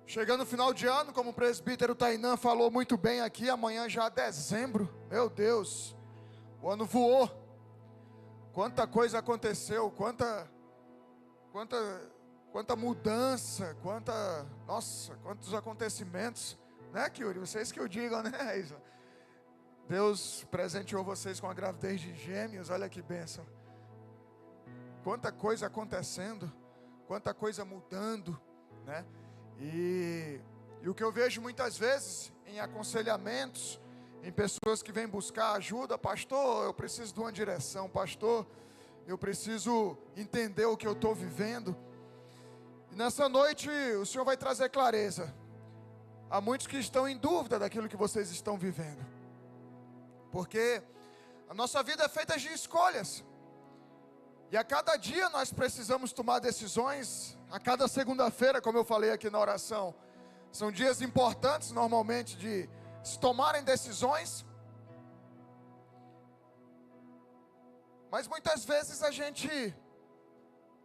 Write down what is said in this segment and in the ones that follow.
Chegando no final de ano, como o presbítero Tainã falou muito bem aqui, amanhã já é dezembro. Meu Deus, o ano voou. Quanta coisa aconteceu, quanta mudança, quantos acontecimentos, né, Kyuri? Vocês que o digam, né, Isa? Deus presenteou vocês com a gravidez de gêmeos, olha que bênção. Quanta coisa acontecendo, quanta coisa mudando, né? E o que eu vejo muitas vezes em aconselhamentos, em pessoas que vêm buscar ajuda: pastor, eu preciso de uma direção, pastor, eu preciso entender o que eu estou vivendo. E nessa noite o Senhor vai trazer clareza. Há muitos que estão em dúvida daquilo que vocês estão vivendo, porque a nossa vida é feita de escolhas, e a cada dia nós precisamos tomar decisões. A cada segunda-feira, como eu falei aqui na oração, são dias importantes normalmente de se tomarem decisões. Mas muitas vezes a gente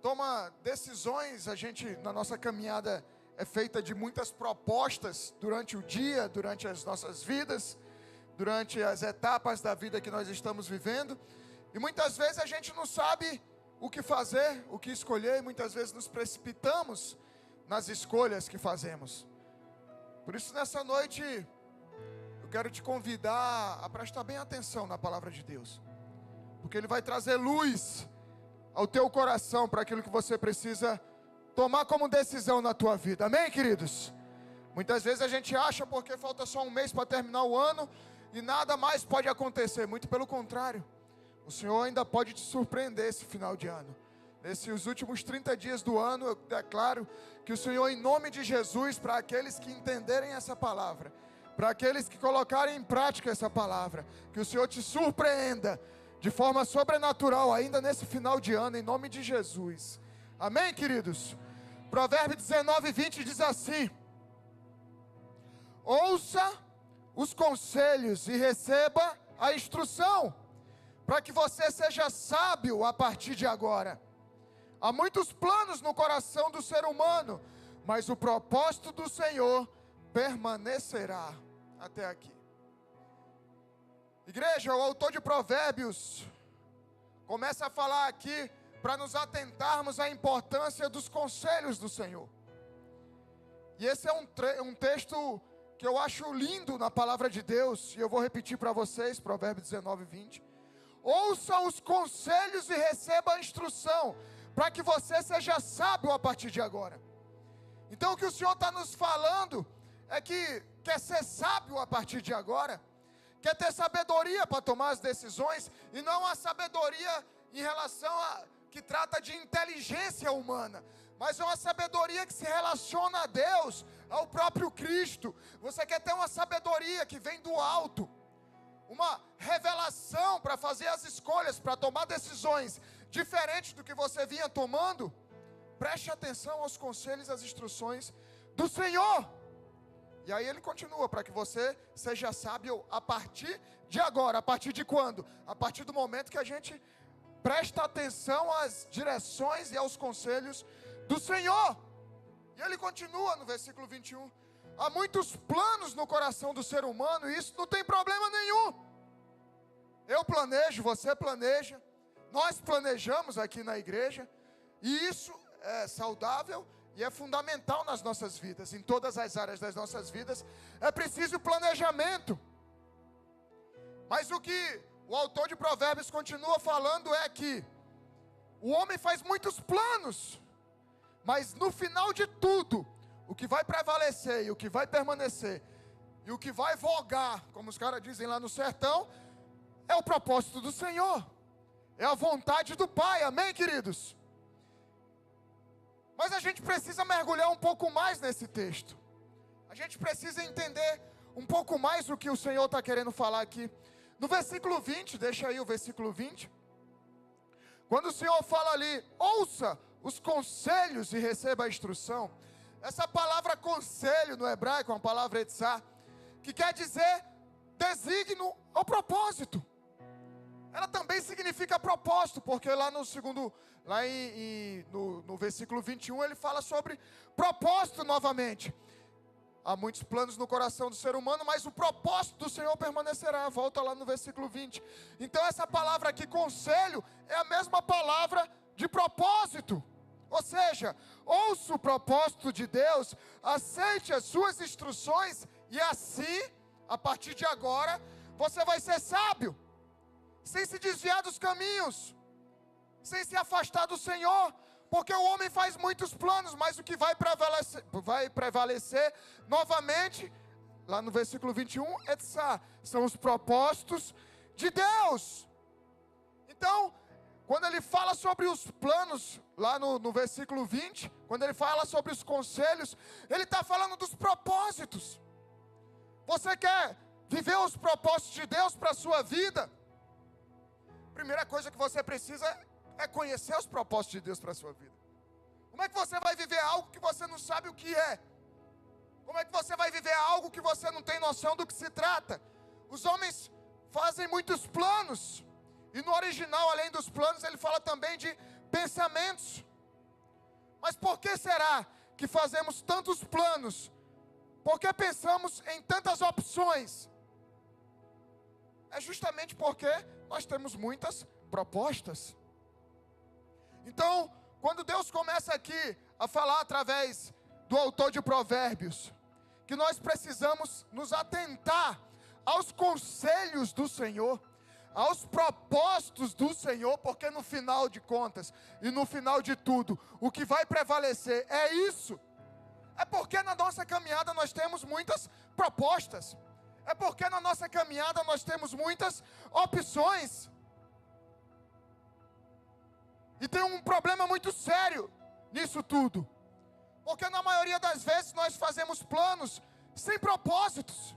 toma decisões, na nossa caminhada é feita de muitas propostas durante o dia, durante as nossas vidas, durante as etapas da vida que nós estamos vivendo. E muitas vezes a gente não sabe o que fazer, o que escolher, e muitas vezes nos precipitamos nas escolhas que fazemos. Por isso, nessa noite, eu quero te convidar a prestar bem atenção na palavra de Deus, porque Ele vai trazer luz ao teu coração para aquilo que você precisa tomar como decisão na tua vida. Amém, queridos? Muitas vezes a gente acha porque falta só um mês para terminar o ano e nada mais pode acontecer. Muito pelo contrário, o Senhor ainda pode te surpreender esse final de ano. Nesses últimos 30 dias do ano, eu declaro que o Senhor, em nome de Jesus, para aqueles que entenderem essa palavra, para aqueles que colocarem em prática essa palavra, que o Senhor te surpreenda de forma sobrenatural ainda nesse final de ano, em nome de Jesus. Amém, queridos? Provérbios 19:20 diz assim: ouça os conselhos e receba a instrução, para que você seja sábio a partir de agora. Há muitos planos no coração do ser humano, mas o propósito do Senhor permanecerá. Até aqui. Igreja, o autor de Provérbios começa a falar aqui para nos atentarmos à importância dos conselhos do Senhor. E esse é um texto que eu acho lindo na palavra de Deus, e eu vou repetir para vocês, Provérbios 19:20. Ouça os conselhos e receba a instrução, para que você seja sábio a partir de agora. Então o que o Senhor está nos falando é que quer ser sábio a partir de agora, quer ter sabedoria para tomar as decisões, e não a sabedoria em relação a que trata de inteligência humana, mas é uma sabedoria que se relaciona a Deus, ao próprio Cristo. Você quer ter uma sabedoria que vem do alto, uma revelação para fazer as escolhas, para tomar decisões diferentes do que você vinha tomando? Preste atenção aos conselhos e às instruções do Senhor. E aí ele continua: para que você seja sábio a partir de agora. A partir de quando? A partir do momento que a gente presta atenção às direções e aos conselhos do Senhor. E ele continua no versículo 21. Há muitos planos no coração do ser humano, e isso não tem problema nenhum. Eu planejo, você planeja, nós planejamos aqui na igreja, e isso é saudável e é fundamental nas nossas vidas. Em todas as áreas das nossas vidas é preciso planejamento. Mas o que o autor de Provérbios continua falando é que o homem faz muitos planos, mas no final de tudo, o que vai prevalecer e o que vai permanecer e o que vai vogar, como os caras dizem lá no sertão, é o propósito do Senhor, é a vontade do Pai. Amém, queridos? Mas a gente precisa mergulhar um pouco mais nesse texto. A gente precisa entender um pouco mais o que o Senhor está querendo falar aqui. No versículo 20, deixa aí o versículo 20. Quando o Senhor fala ali: ouça os conselhos e receba a instrução. Essa palavra conselho no hebraico é uma palavra etzá, que quer dizer desígnio ou propósito. Ela também significa propósito, porque lá no versículo 21 ele fala sobre propósito novamente. Há muitos planos no coração do ser humano, mas o propósito do Senhor permanecerá. Volta lá no versículo 20. Então essa palavra aqui, conselho, é a mesma palavra de propósito. Ou seja, ouça o propósito de Deus, aceite as suas instruções e assim, a partir de agora, você vai ser sábio, sem se desviar dos caminhos, sem se afastar do Senhor. Porque o homem faz muitos planos, mas o que vai prevalecer novamente, lá no versículo 21, são os propósitos de Deus. Então, quando ele fala sobre os planos, lá no versículo 20, quando ele fala sobre os conselhos, ele está falando dos propósitos. Você quer viver os propósitos de Deus para a sua vida? Primeira coisa que você precisa é conhecer os propósitos de Deus para a sua vida. Como é que você vai viver algo que você não sabe o que é? Como é que você vai viver algo que você não tem noção do que se trata? Os homens fazem muitos planos. E no original, além dos planos, ele fala também de pensamentos. Mas por que será que fazemos tantos planos? Por que pensamos em tantas opções? É justamente porque nós temos muitas propostas. Então, quando Deus começa aqui a falar através do autor de Provérbios, que nós precisamos nos atentar aos conselhos do Senhor, aos propósitos do Senhor, porque no final de contas e no final de tudo, o que vai prevalecer é isso. É porque na nossa caminhada nós temos muitas propostas. É porque na nossa caminhada nós temos muitas opções. E tem um problema muito sério nisso tudo. Porque na maioria das vezes nós fazemos planos sem propósitos.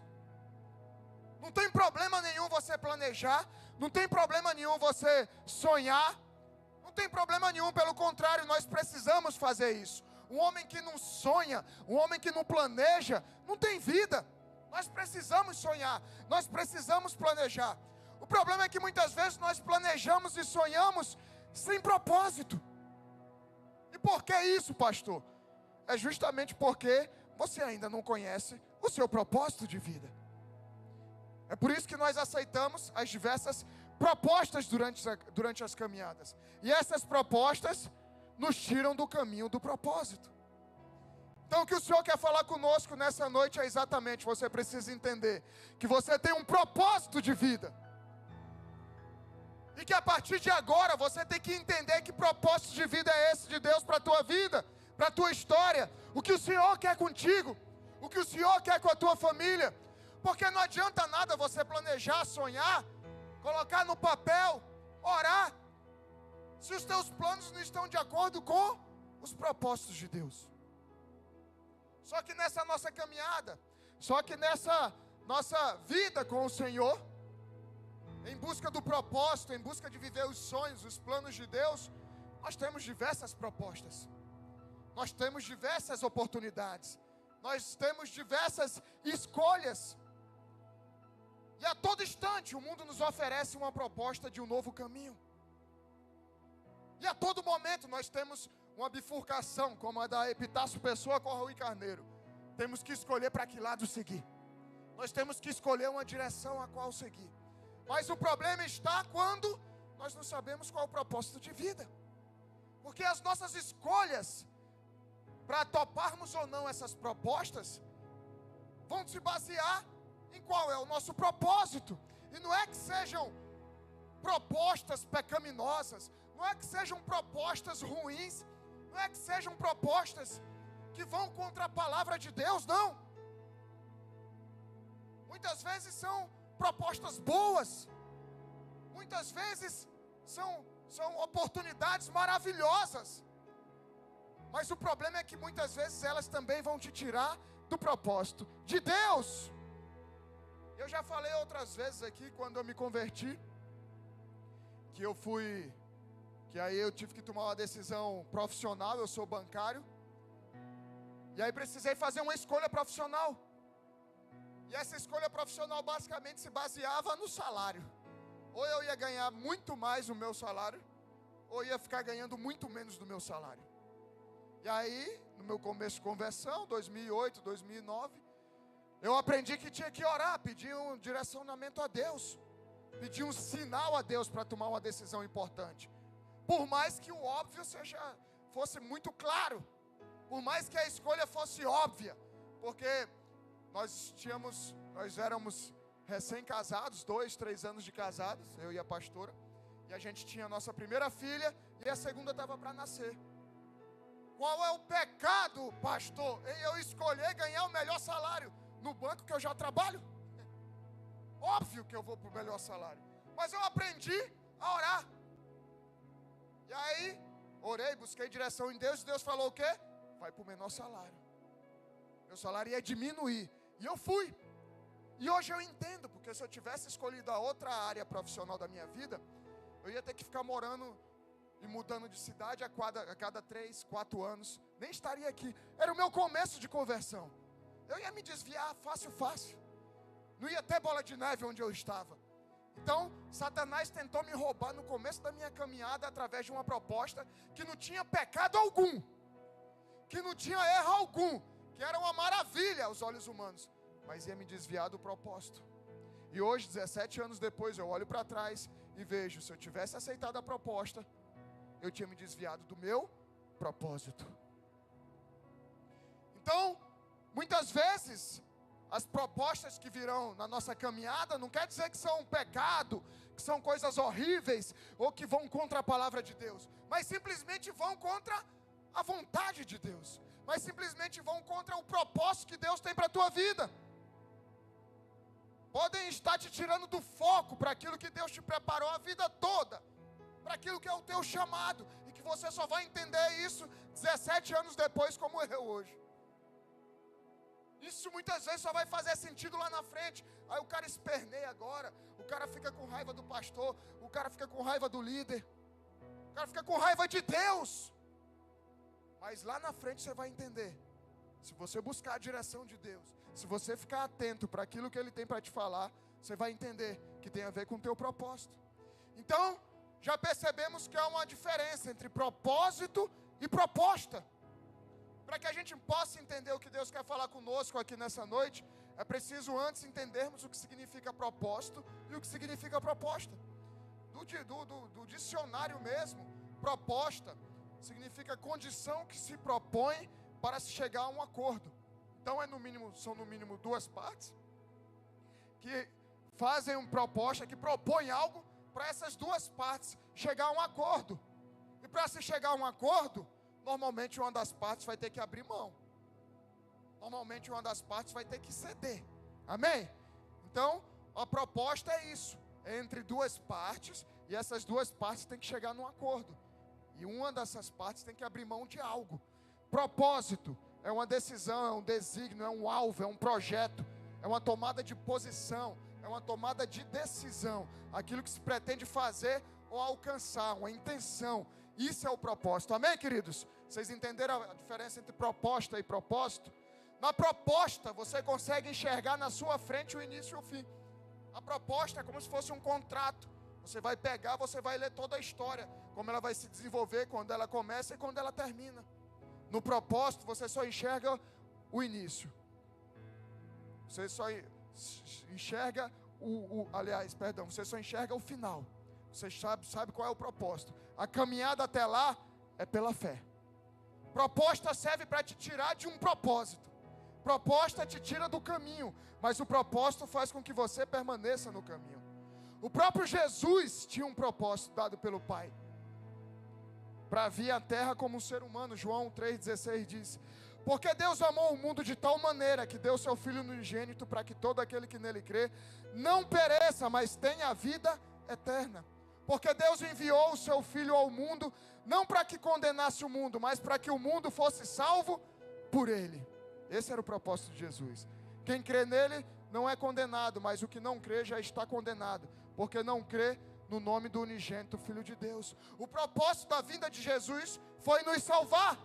Não tem problema nenhum você planejar. Não tem problema nenhum você sonhar. Não tem problema nenhum, pelo contrário, nós precisamos fazer isso. Um homem que não sonha, um homem que não planeja, não tem vida. Nós precisamos sonhar, nós precisamos planejar. O problema é que muitas vezes nós planejamos e sonhamos sem propósito. E por que isso, pastor? É justamente porque você ainda não conhece o seu propósito de vida. É por isso que nós aceitamos as diversas propostas durante as caminhadas. E essas propostas nos tiram do caminho do propósito. Então o que o Senhor quer falar conosco nessa noite é exatamente, você precisa entender que você tem um propósito de vida. E que a partir de agora você tem que entender que propósito de vida é esse de Deus para a tua vida, para a tua história. O que o Senhor quer contigo, o que o Senhor quer com a tua família. Porque não adianta nada você planejar, sonhar, colocar no papel, orar, se os teus planos não estão de acordo com os propósitos de Deus. Só que nessa nossa caminhada, só que nessa nossa vida com o Senhor, em busca do propósito, em busca de viver os sonhos, os planos de Deus, nós temos diversas propostas, nós temos diversas oportunidades, nós temos diversas escolhas, e a todo instante o mundo nos oferece uma proposta de um novo caminho, e a todo momento nós temos uma bifurcação, como a da Epitácio Pessoa com a Rui Carneiro. Temos que escolher para que lado seguir, nós temos que escolher uma direção a qual seguir. Mas o problema está quando nós não sabemos qual é o propósito de vida. Porque as nossas escolhas, para toparmos ou não essas propostas, vão se basear em qual é o nosso propósito. E não é que sejam propostas pecaminosas, não é que sejam propostas ruins, não é que sejam propostas que vão contra a palavra de Deus, não. Muitas vezes são propostas boas, muitas vezes são oportunidades maravilhosas, mas o problema é que muitas vezes elas também vão te tirar do propósito de Deus. Eu já falei outras vezes aqui, quando eu me converti, que aí eu tive que tomar uma decisão profissional. Eu sou bancário, e aí precisei fazer uma escolha profissional. E essa escolha profissional basicamente se baseava no salário. Ou eu ia ganhar muito mais o meu salário, ou ia ficar ganhando muito menos do meu salário. E aí, no meu começo de conversão, 2008, 2009, Eu aprendi que tinha que orar, pedir um direcionamento a Deus, pedir um sinal a Deus para tomar uma decisão importante. Por mais que o óbvio fosse muito claro, por mais que a escolha fosse óbvia, porque nós éramos recém-casados, 2, 3 anos de casados, eu e a pastora, e a gente tinha a nossa primeira filha e a segunda estava para nascer. Qual é o pecado, pastor, em eu escolher ganhar o melhor salário no banco que eu já trabalho? Óbvio que eu vou para o melhor salário, mas eu aprendi a orar. E aí, orei, busquei direção em Deus, e Deus falou o quê? Vai para o menor salário. Meu salário ia diminuir, e eu fui. E hoje eu entendo, porque se eu tivesse escolhido a outra área profissional da minha vida, eu ia ter que ficar morando e mudando de cidade a cada 3, 4 anos. Nem estaria aqui. Era o meu começo de conversão. Eu ia me desviar fácil. Não ia ter bola de neve onde eu estava. Então, Satanás tentou me roubar no começo da minha caminhada através de uma proposta que não tinha pecado algum, que não tinha erro algum, que era uma maravilha aos olhos humanos, mas ia me desviar do propósito. E hoje, 17 anos depois, eu olho para trás e vejo, se eu tivesse aceitado a proposta, eu tinha me desviado do meu propósito. Então, muitas vezes, as propostas que virão na nossa caminhada não quer dizer que são um pecado, que são coisas horríveis, ou que vão contra a palavra de Deus, mas simplesmente vão contra a vontade de Deus, mas simplesmente vão contra o propósito que Deus tem para a tua vida. Podem estar te tirando do foco para aquilo que Deus te preparou a vida toda, para aquilo que é o teu chamado, e que você só vai entender isso 17 anos depois, como eu hoje. Isso muitas vezes só vai fazer sentido lá na frente. Aí o cara esperneia agora, o cara fica com raiva do pastor, o cara fica com raiva do líder, o cara fica com raiva de Deus. Mas lá na frente você vai entender, se você buscar a direção de Deus, se você ficar atento para aquilo que Ele tem para te falar, você vai entender que tem a ver com o teu propósito. Então, já percebemos que há uma diferença entre propósito e proposta. Para que a gente possa entender o que Deus quer falar conosco aqui nessa noite, é preciso antes entendermos o que significa propósito e o que significa proposta. Do dicionário mesmo, proposta significa condição que se propõe para se chegar a um acordo. Então são no mínimo duas partes que fazem uma proposta, que propõem algo para essas duas partes chegar a um acordo. E para se chegar a um acordo, normalmente uma das partes vai ter que abrir mão. Normalmente uma das partes vai ter que ceder. Amém? Então, a proposta é isso. É entre duas partes. E essas duas partes têm que chegar num acordo. E uma dessas partes tem que abrir mão de algo. Propósito é uma decisão, é um desígnio, é um alvo, é um projeto. É uma tomada de posição. É uma tomada de decisão. Aquilo que se pretende fazer ou alcançar. Uma intenção. Isso é o propósito. Amém, queridos? Vocês entenderam a diferença entre proposta e propósito? Na proposta, você consegue enxergar na sua frente o início e o fim. A proposta é como se fosse um contrato. Você vai pegar, você vai ler toda a história, como ela vai se desenvolver, quando ela começa e quando ela termina. No propósito, você só enxerga o início. Você só enxerga você só enxerga o final. Você sabe qual é o propósito. A caminhada até lá é pela fé. Proposta serve para te tirar de um propósito. Proposta te tira do caminho, mas o propósito faz com que você permaneça no caminho. O próprio Jesus tinha um propósito dado pelo Pai, para vir à terra como um ser humano. João 3,16 diz: porque Deus amou o mundo de tal maneira que deu seu Filho unigênito, para que todo aquele que nele crê não pereça, mas tenha a vida eterna. Porque Deus enviou o seu Filho ao mundo, não para que condenasse o mundo, mas para que o mundo fosse salvo por ele. Esse era o propósito de Jesus. Quem crê nele não é condenado, mas o que não crê já está condenado, porque não crê no nome do unigênito Filho de Deus. O propósito da vinda de Jesus foi nos salvar,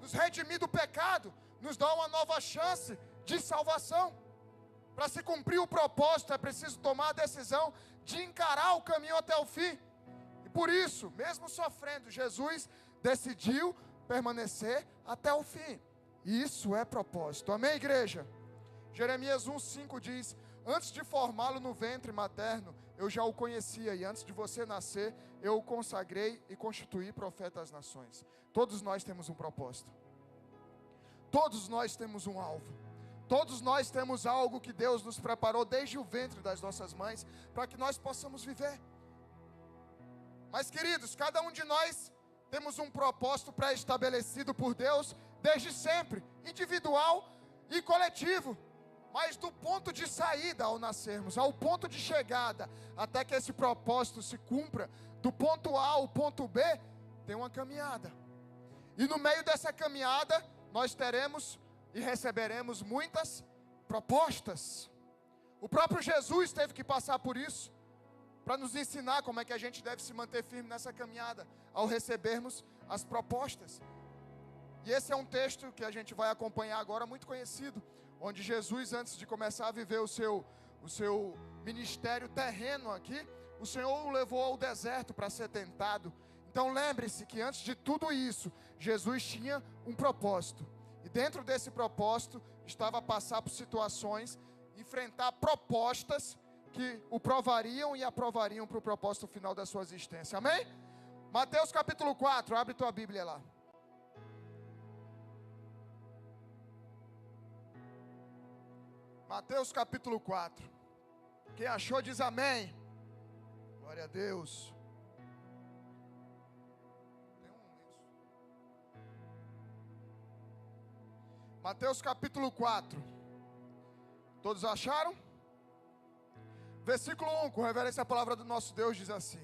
nos redimir do pecado, nos dar uma nova chance de salvação. Para se cumprir o propósito é preciso tomar a decisão de encarar o caminho até o fim. E por isso, mesmo sofrendo, Jesus decidiu permanecer até o fim. E isso é propósito. Amém, igreja? Jeremias 1,5 diz: antes de formá-lo no ventre materno, eu já o conhecia, e antes de você nascer, eu o consagrei e constituí profeta às nações. Todos nós temos um propósito. Todos nós temos um alvo. Todos nós temos algo que Deus nos preparou desde o ventre das nossas mães, para que nós possamos viver. Mas, queridos, cada um de nós temos um propósito pré-estabelecido por Deus, desde sempre, individual e coletivo. Mas do ponto de saída ao nascermos, ao ponto de chegada, até que esse propósito se cumpra, do ponto A ao ponto B, tem uma caminhada. E no meio dessa caminhada, nós teremos e receberemos muitas propostas. O próprio Jesus teve que passar por isso, para nos ensinar como é que a gente deve se manter firme nessa caminhada, ao recebermos as propostas. E esse é um texto que a gente vai acompanhar agora, muito conhecido, onde Jesus, antes de começar a viver o seu ministério terreno aqui, o Senhor o levou ao deserto para ser tentado. Então lembre-se que antes de tudo isso, Jesus tinha um propósito. E dentro desse propósito, estava a passar por situações, enfrentar propostas que o provariam e aprovariam para o propósito final da sua existência. Amém? Mateus capítulo 4, abre tua Bíblia lá. Mateus capítulo 4. Quem achou diz amém. Glória a Deus. Mateus capítulo 4. Todos acharam? Versículo 1, com reverência à palavra do nosso Deus, diz assim: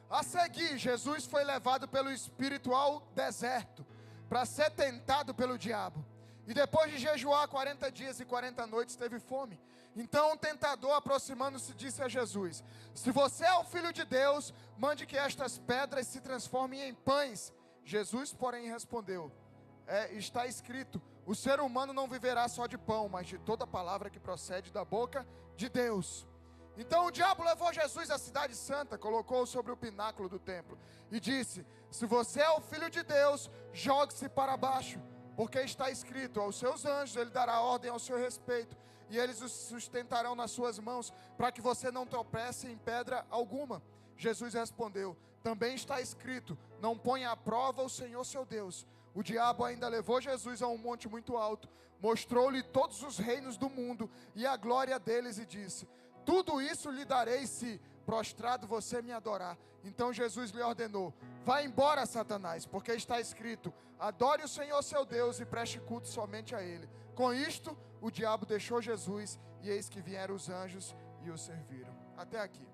a seguir, Jesus foi levado pelo Espírito ao deserto, para ser tentado pelo diabo. E depois de jejuar 40 dias e 40 noites, teve fome. Então o tentador, aproximando-se, disse a Jesus: se você é o Filho de Deus, mande que estas pedras se transformem em pães. Jesus, porém, respondeu: está escrito, o ser humano não viverá só de pão, mas de toda palavra que procede da boca de Deus. Então o diabo levou Jesus à cidade santa, colocou-o sobre o pináculo do templo e disse: se você é o Filho de Deus, jogue-se para baixo, porque está escrito, aos seus anjos ele dará ordem ao seu respeito, e eles os sustentarão nas suas mãos, para que você não tropece em pedra alguma. Jesus respondeu: também está escrito, não ponha à prova o Senhor seu Deus. O diabo ainda levou Jesus a um monte muito alto, mostrou-lhe todos os reinos do mundo e a glória deles, e disse: tudo isso lhe darei se, prostrado, você me adorar. Então Jesus lhe ordenou: vá embora, Satanás, porque está escrito, adore o Senhor seu Deus e preste culto somente a Ele. Com isto, o diabo deixou Jesus, e eis que vieram os anjos e o serviram. Até aqui.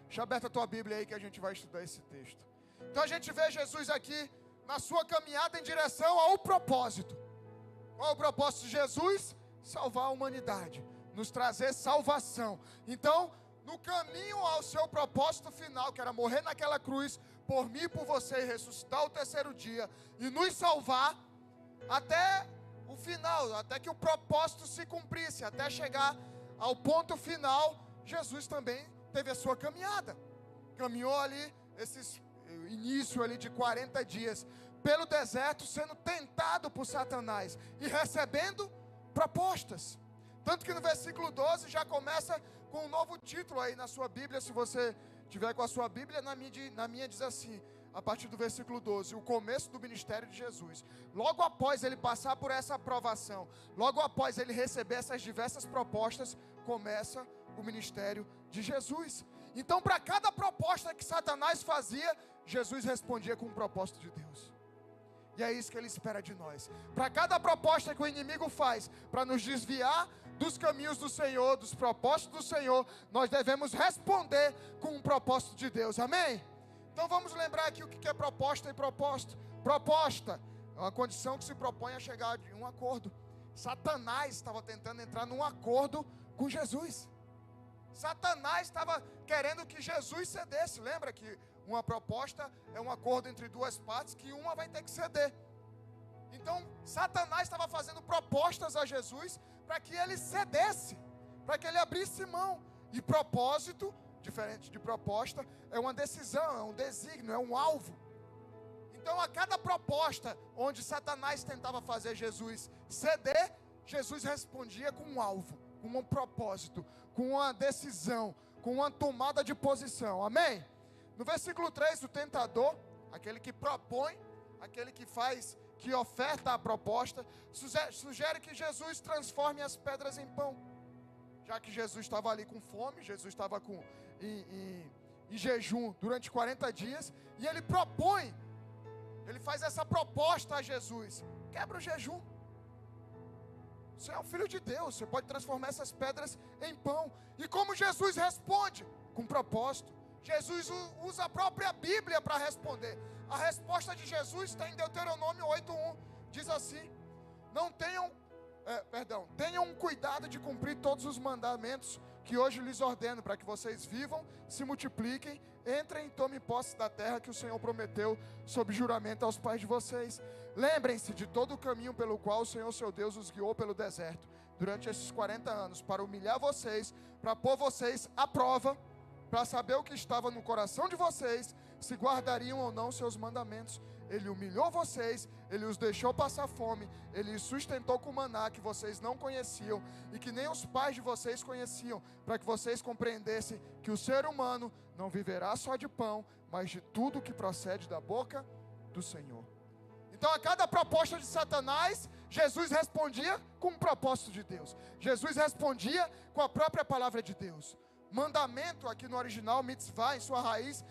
Deixa aberta a tua Bíblia aí que a gente vai estudar esse texto. Então a gente vê Jesus aqui na sua caminhada em direção ao propósito. Qual é o propósito de Jesus? Salvar a humanidade, nos trazer salvação. Então, no caminho ao seu propósito final, que era morrer naquela cruz, por mim e por você, e ressuscitar o terceiro dia, e nos salvar, até o final, até que o propósito se cumprisse, até chegar ao ponto final, Jesus também teve a sua caminhada. Caminhou ali, início ali de 40 dias, pelo deserto, sendo tentado por Satanás, e recebendo propostas. Tanto que no versículo 12 já começa com um novo título aí na sua Bíblia. Se você tiver com a sua Bíblia, na minha diz assim, a partir do versículo 12, o começo do ministério de Jesus. Logo após ele passar por essa aprovação, logo após ele receber essas diversas propostas, começa o ministério de Jesus. Então, para cada proposta que Satanás fazia, Jesus respondia com um propósito de Deus. E é isso que Ele espera de nós. Para cada proposta que o inimigo faz, para nos desviar dos caminhos do Senhor, dos propósitos do Senhor, nós devemos responder com um propósito de Deus. Amém? Então vamos lembrar aqui o que é proposta e propósito. Proposta é uma condição que se propõe a chegar a um acordo. Satanás estava tentando entrar num acordo com Jesus. Satanás estava querendo que Jesus cedesse. Lembra que uma proposta é um acordo entre duas partes que uma vai ter que ceder. Então, Satanás estava fazendo propostas a Jesus para que ele cedesse, para que ele abrisse mão. E propósito, diferente de proposta, é uma decisão, é um desígnio, é um alvo. Então, a cada proposta onde Satanás tentava fazer Jesus ceder, Jesus respondia com um alvo, com um propósito, com uma decisão, com uma tomada de posição. Amém? No versículo 3, o tentador, aquele que propõe, aquele que faz, que oferta a proposta, sugere que Jesus transforme as pedras em pão. Já que Jesus estava ali com fome, Jesus estava em jejum durante 40 dias, e ele propõe, ele faz essa proposta a Jesus: quebra o jejum. Você é o Filho de Deus, você pode transformar essas pedras em pão. E como Jesus responde? Com propósito. Jesus usa a própria Bíblia para responder. A resposta de Jesus está em Deuteronômio 8:1. Diz assim: tenham cuidado de cumprir todos os mandamentos que hoje lhes ordeno, para que vocês vivam, se multipliquem, entrem e tomem posse da terra que o Senhor prometeu sob juramento aos pais de vocês. Lembrem-se de todo o caminho pelo qual o Senhor seu Deus os guiou pelo deserto durante esses 40 anos, para humilhar vocês, para pôr vocês à prova, para saber o que estava no coração de vocês, se guardariam ou não seus mandamentos. Ele humilhou vocês, ele os deixou passar fome, ele os sustentou com maná que vocês não conheciam e que nem os pais de vocês conheciam, para que vocês compreendessem que o ser humano não viverá só de pão, mas de tudo que procede da boca do Senhor. Então, a cada proposta de Satanás, Jesus respondia com o propósito de Deus. Jesus respondia com a própria palavra de Deus. Mandamento, aqui no original, mitzvah, em sua raiz,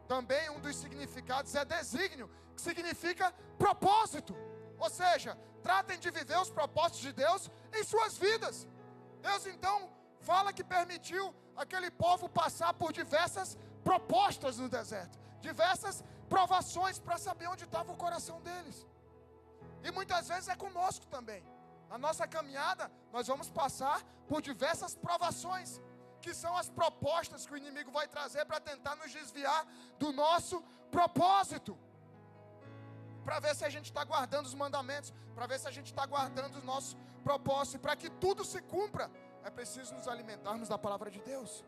também um dos significados é desígnio, que significa propósito. Ou seja, tratem de viver os propósitos de Deus em suas vidas. Deus então fala que permitiu aquele povo passar por diversas propostas no deserto, diversas provações para saber onde estava o coração deles. E muitas vezes é conosco também. Na nossa caminhada, nós vamos passar por diversas provações, que são as propostas que o inimigo vai trazer para tentar nos desviar do nosso propósito, para ver se a gente está guardando os mandamentos, para ver se a gente está guardando os nossos propósitos. E para que tudo se cumpra, é preciso nos alimentarmos da palavra de Deus.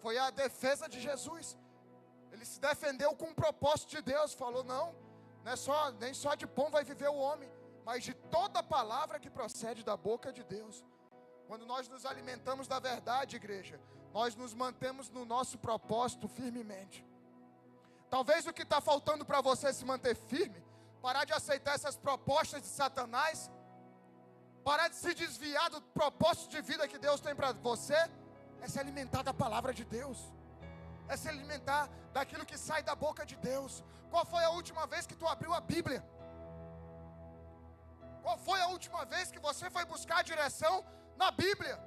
Foi a defesa de Jesus. Ele se defendeu com o propósito de Deus. Falou: não é nem só de pão vai viver o homem, mas de toda palavra que procede da boca de Deus. Quando nós nos alimentamos da verdade, igreja, nós nos mantemos no nosso propósito firmemente. Talvez o que está faltando para você se manter firme, parar de aceitar essas propostas de Satanás, parar de se desviar do propósito de vida que Deus tem para você, é se alimentar da palavra de Deus, é se alimentar daquilo que sai da boca de Deus. Qual foi a última vez que tu abriu a Bíblia? Qual foi a última vez que você foi buscar a direção na Bíblia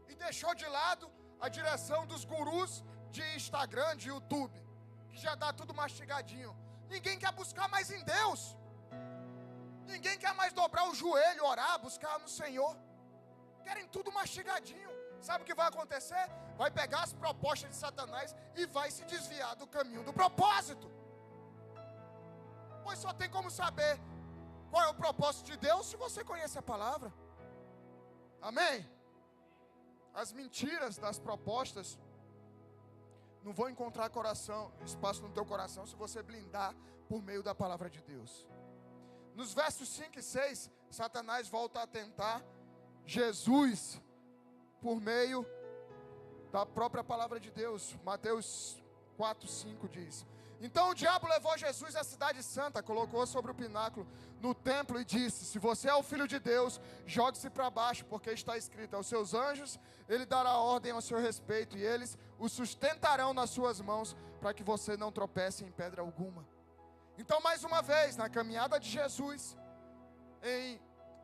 e deixou de lado a direção dos gurus de Instagram, de YouTube, que já dá tudo mastigadinho? Ninguém quer buscar mais em Deus, ninguém quer mais dobrar o joelho, orar, buscar no Senhor. Querem tudo mastigadinho. Sabe o que vai acontecer? Vai pegar as propostas de Satanás e vai se desviar do caminho do propósito. Pois só tem como saber qual é o propósito de Deus se você conhece a palavra. Amém? As mentiras das propostas não vão encontrar espaço no teu coração se você blindar por meio da palavra de Deus. Nos versos 5 e 6, Satanás volta a tentar Jesus por meio da própria palavra de Deus. Mateus 4, 5 diz: então o diabo levou Jesus à cidade santa, colocou sobre o pináculo no templo e disse: se você é o Filho de Deus, jogue-se para baixo, porque está escrito: aos seus anjos ele dará ordem ao seu respeito, e eles o sustentarão nas suas mãos, para que você não tropece em pedra alguma. Então, mais uma vez, na caminhada de Jesus, em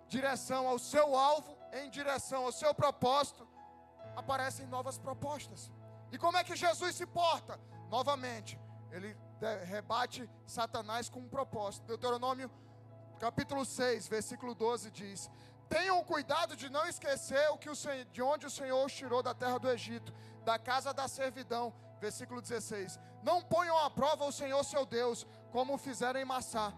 direção ao seu alvo, em direção ao seu propósito, aparecem novas propostas. E como é que Jesus se porta? Novamente, ele rebate Satanás com um propósito. Deuteronômio capítulo 6, versículo 12 diz: tenham cuidado de não esquecer de onde o Senhor os tirou da terra do Egito, da casa da servidão. Versículo 16: não ponham à prova o Senhor seu Deus, como fizeram em Massá.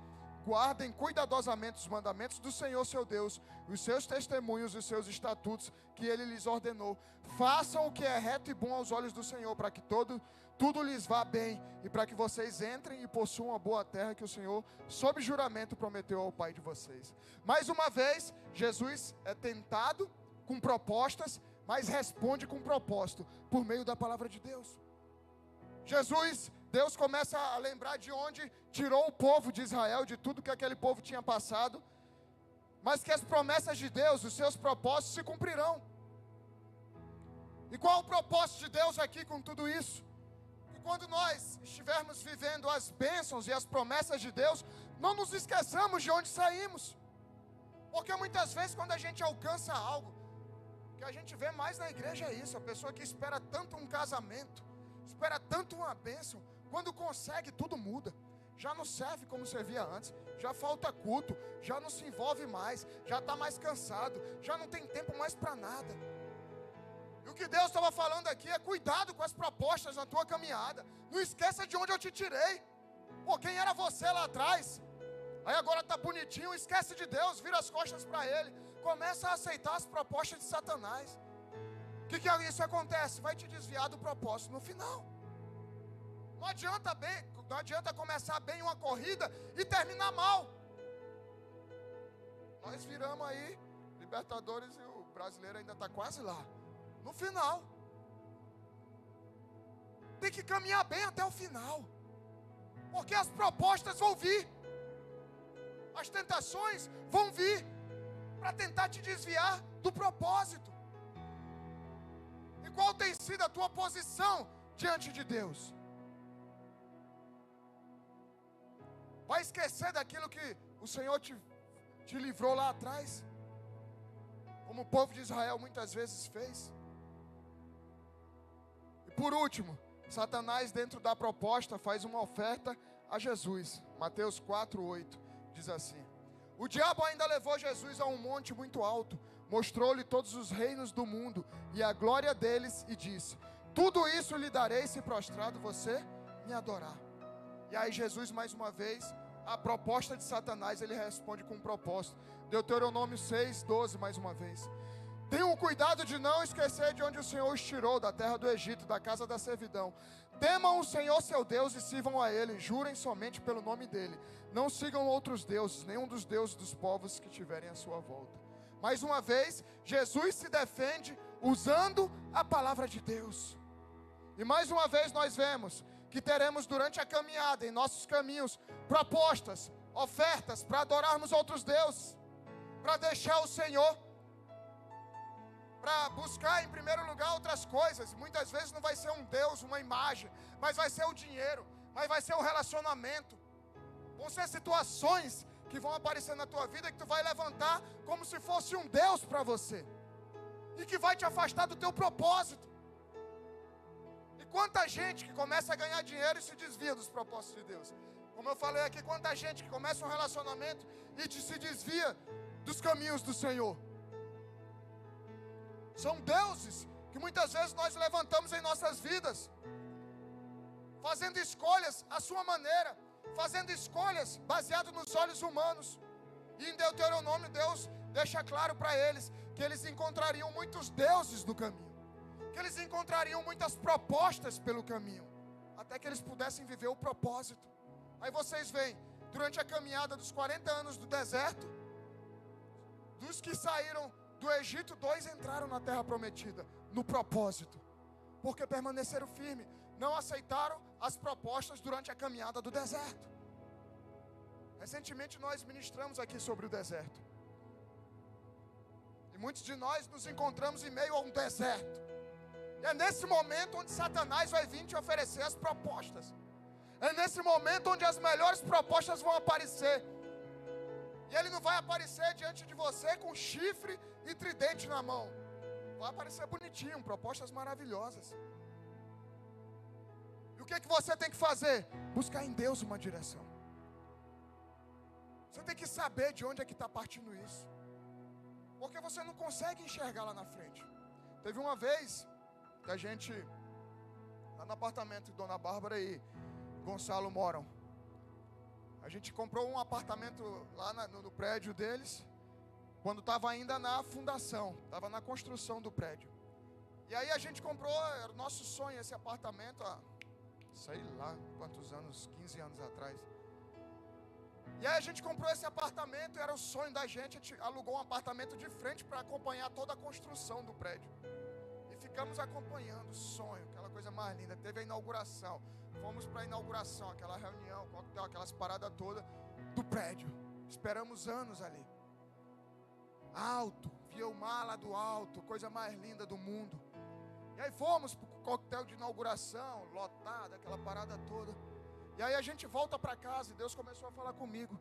Guardem cuidadosamente os mandamentos do Senhor seu Deus, os seus testemunhos e os seus estatutos que ele lhes ordenou. Façam o que é reto e bom aos olhos do Senhor, para que tudo lhes vá bem e para que vocês entrem e possuam a boa terra que o Senhor, sob juramento, prometeu ao pai de vocês. Mais uma vez, Jesus é tentado com propostas, mas responde com propósito, por meio da palavra de Deus. Deus começa a lembrar de onde tirou o povo de Israel, de tudo que aquele povo tinha passado, mas que as promessas de Deus, os seus propósitos se cumprirão. E qual o propósito de Deus aqui com tudo isso? Que quando nós estivermos vivendo as bênçãos e as promessas de Deus, não nos esqueçamos de onde saímos. Porque muitas vezes quando a gente alcança algo, o que a gente vê mais na igreja é isso, a pessoa que espera tanto um casamento, espera tanto uma bênção, quando consegue tudo muda. Já não serve como servia antes, já falta culto, já não se envolve mais, já está mais cansado, já não tem tempo mais para nada. E o que Deus estava falando aqui é cuidado com as propostas na tua caminhada. Não esqueça de onde eu te tirei. Pô, quem era você lá atrás? Aí agora está bonitinho, esquece de Deus, vira as costas para Ele. Começa a aceitar as propostas de Satanás. O que isso acontece? Vai te desviar do propósito no final. Não adianta começar bem uma corrida e terminar mal. Nós viramos aí, Libertadores, e o brasileiro ainda está quase lá. No final. Tem que caminhar bem até o final. Porque as propostas vão vir. As tentações vão vir para tentar te desviar do propósito. E qual tem sido a tua posição diante de Deus? Vai esquecer daquilo que o Senhor te livrou lá atrás? Como o povo de Israel muitas vezes fez. E por último, Satanás, dentro da proposta, faz uma oferta a Jesus. Mateus 4:8 diz assim: o diabo ainda levou Jesus a um monte muito alto, mostrou-lhe todos os reinos do mundo e a glória deles, e disse: tudo isso lhe darei se prostrado você me adorar. E aí Jesus, mais uma vez, a proposta de Satanás, ele responde com um propósito. Deuteronômio 6:12, mais uma vez: tenham cuidado de não esquecer de onde o Senhor os tirou, da terra do Egito, da casa da servidão. Temam o Senhor seu Deus e sirvam a Ele, jurem somente pelo nome dEle. Não sigam outros deuses, nenhum dos deuses dos povos que tiverem à sua volta. Mais uma vez, Jesus se defende usando a palavra de Deus. E mais uma vez nós vemos que teremos durante a caminhada, em nossos caminhos, propostas, ofertas para adorarmos outros deuses, para deixar o Senhor, para buscar em primeiro lugar outras coisas. Muitas vezes não vai ser um Deus, uma imagem, mas vai ser o dinheiro, mas vai ser o relacionamento. Vão ser situações que vão aparecer na tua vida que tu vai levantar como se fosse um Deus para você, e que vai te afastar do teu propósito. E quanta gente que começa a ganhar dinheiro e se desvia dos propósitos de Deus. Como eu falei aqui, quanta gente que começa um relacionamento e se desvia dos caminhos do Senhor. São deuses que muitas vezes nós levantamos em nossas vidas, fazendo escolhas à sua maneira, fazendo escolhas baseadas nos olhos humanos. E em Deuteronômio Deus deixa claro para eles que eles encontrariam muitos deuses no caminho, que eles encontrariam muitas propostas pelo caminho, até que eles pudessem viver o propósito. Aí vocês veem, durante a caminhada dos 40 anos do deserto, dos que saíram do Egito, 2 entraram na terra prometida, no propósito, porque permaneceram firmes, não aceitaram as propostas durante a caminhada do deserto. Recentemente nós ministramos aqui sobre o deserto, e muitos de nós nos encontramos em meio a um deserto, e é nesse momento onde Satanás vai vir te oferecer as propostas, é nesse momento onde as melhores propostas vão aparecer. E ele não vai aparecer diante de você com chifre e tridente na mão. Vai aparecer bonitinho, propostas maravilhosas. E o que você tem que fazer? Buscar em Deus uma direção. Você tem que saber de onde é que está partindo isso, porque você não consegue enxergar lá na frente. Teve uma vez que a gente, lá no apartamento de Dona Bárbara e Gonçalo moram, a gente comprou um apartamento lá no prédio deles, quando estava ainda na fundação, estava na construção do prédio. E aí a gente comprou, era o nosso sonho esse apartamento há sei lá quantos anos, 15 anos atrás. E aí a gente comprou esse apartamento, era o sonho da gente. A gente alugou um apartamento de frente para acompanhar toda a construção do prédio. E ficamos acompanhando o sonho, aquela coisa mais linda. Teve a inauguração, fomos para a inauguração, aquela reunião, coquetel, aquelas paradas todas do prédio. Esperamos anos ali. Alto, via o mar lá do alto, coisa mais linda do mundo. E aí fomos para o coquetel de inauguração, lotado, aquela parada toda. E aí a gente volta para casa e Deus começou a falar comigo.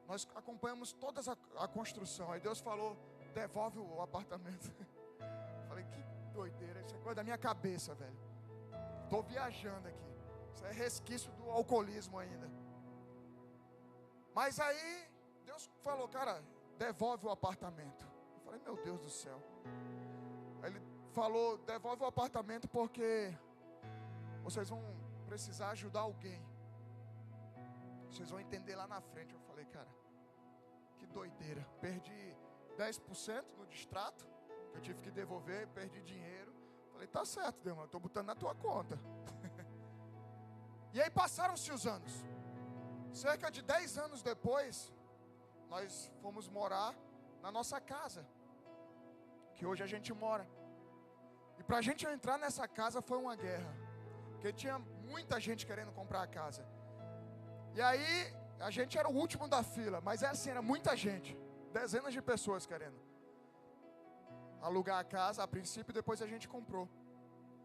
Nós acompanhamos toda a construção. Aí Deus falou, devolve o apartamento. Falei, que doideira, isso é coisa da minha cabeça, velho. Estou viajando aqui. Isso é resquício do alcoolismo ainda. Mas aí Deus falou, cara, devolve o apartamento. Eu falei, meu Deus do céu. Aí ele falou, devolve o apartamento porque vocês vão precisar ajudar alguém. Vocês vão entender lá na frente. Eu falei, cara, que doideira. Perdi 10% no distrato, que eu tive que devolver, perdi dinheiro. Falei, tá certo, Deus, eu estou botando na tua conta. E aí passaram-se os anos. Cerca de 10 anos depois, nós fomos morar na nossa casa, que hoje a gente mora. E para a gente entrar nessa casa foi uma guerra, porque tinha muita gente querendo comprar a casa. E aí a gente era o último da fila, mas é assim, era muita gente, dezenas de pessoas querendo alugar a casa a princípio, depois a gente comprou.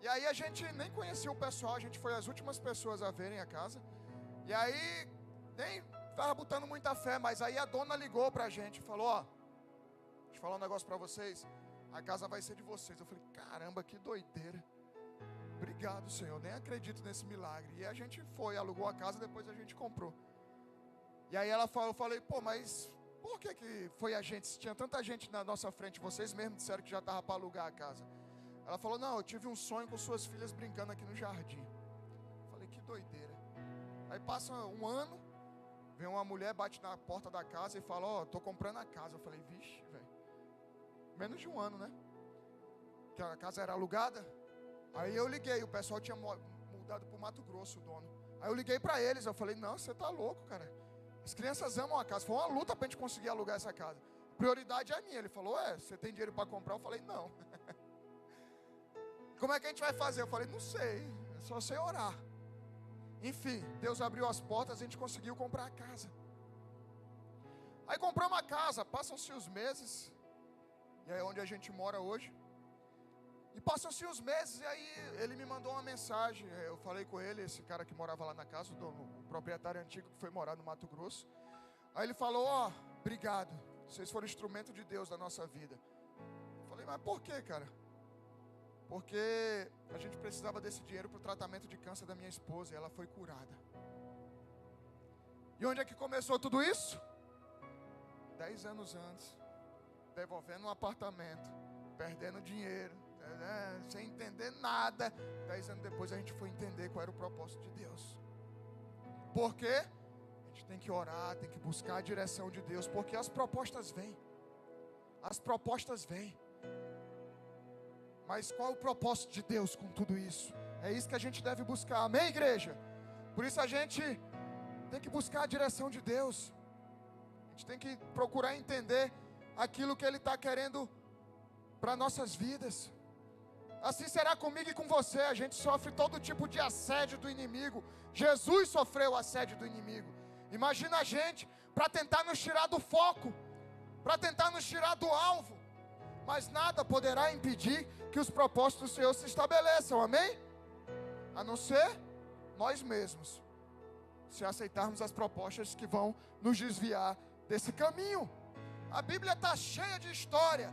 E aí a gente nem conhecia o pessoal, a gente foi as últimas pessoas a verem a casa. E aí nem estava botando muita fé, mas aí a dona ligou pra gente e falou, ó, deixa eu falar um negócio pra vocês, a casa vai ser de vocês. Eu falei, caramba, que doideira. Obrigado, Senhor, nem acredito nesse milagre. E a gente foi, alugou a casa, depois a gente comprou. E aí ela falou, eu falei, pô, mas por que foi a gente? Se tinha tanta gente na nossa frente, vocês mesmos disseram que já estava para alugar a casa. Ela falou, não, eu tive um sonho com suas filhas brincando aqui no jardim. Eu falei, que doideira. Aí passa um ano, vem uma mulher, bate na porta da casa e fala, ó, tô comprando a casa. Eu falei, vixe, velho. Menos de um ano, né? Que a casa era alugada. Aí eu liguei, o pessoal tinha mudado para o Mato Grosso, o dono. Aí eu liguei para eles, eu falei, não, você tá louco, cara. As crianças amam a casa, foi uma luta para a gente conseguir alugar essa casa. Prioridade é minha. Ele falou, você tem dinheiro para comprar? Eu falei, não. Como é que a gente vai fazer? Eu falei, não sei, é só você orar. Enfim, Deus abriu as portas, a gente conseguiu comprar a casa. Aí compramos a casa, passam-se os meses, e é onde a gente mora hoje. E passam-se os meses, e aí ele me mandou uma mensagem. Eu falei com ele, esse cara que morava lá na casa, o proprietário antigo que foi morar no Mato Grosso. Aí ele falou, ó, obrigado, vocês foram instrumento de Deus da nossa vida. Eu falei, mas por quê, cara? Porque a gente precisava desse dinheiro para o tratamento de câncer da minha esposa, e ela foi curada. E onde é que começou tudo isso? 10 anos antes, devolvendo um apartamento, perdendo dinheiro, sem entender nada. 10 anos depois a gente foi entender qual era o propósito de Deus. Por quê? A gente tem que orar, tem que buscar a direção de Deus, porque as propostas vêm. As propostas vêm. Mas qual é o propósito de Deus com tudo isso? É isso que a gente deve buscar, amém, igreja? Por isso a gente tem que buscar a direção de Deus. A gente tem que procurar entender aquilo que Ele está querendo para nossas vidas. Assim será comigo e com você. A gente sofre todo tipo de assédio do inimigo. Jesus sofreu o assédio do inimigo. Imagina a gente para tentar nos tirar do foco, para tentar nos tirar do alvo. Mas nada poderá impedir que os propósitos do Senhor se estabeleçam, amém? A não ser nós mesmos, se aceitarmos as propostas que vão nos desviar desse caminho. A Bíblia está cheia de história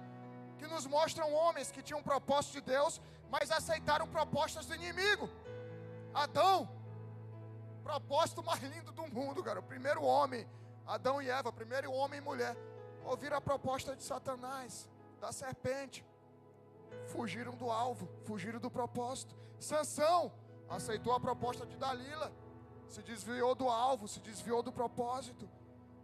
que nos mostram homens que tinham propósito de Deus, mas aceitaram propostas do inimigo. Adão, propósito mais lindo do mundo, cara. O primeiro homem, Adão e Eva, primeiro homem e mulher, ouviram a proposta de Satanás, da serpente, fugiram do alvo, fugiram do propósito. Sansão aceitou a proposta de Dalila, se desviou do alvo, se desviou do propósito.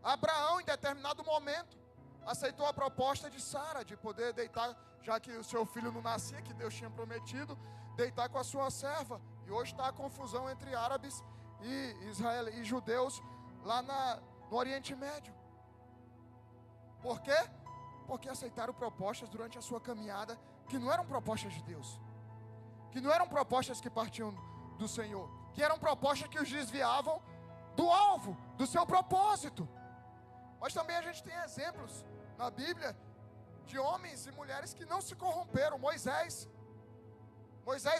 Abraão, em determinado momento, aceitou a proposta de Sara, de poder deitar, já que o seu filho não nascia, que Deus tinha prometido, deitar com a sua serva. E hoje está a confusão entre árabes e judeus lá no Oriente Médio. Por quê? Porque aceitaram propostas durante a sua caminhada que não eram propostas de Deus, que não eram propostas que partiam do Senhor, que eram propostas que os desviavam do alvo, do seu propósito. Mas também a gente tem exemplos na Bíblia de homens e mulheres que não se corromperam. Moisés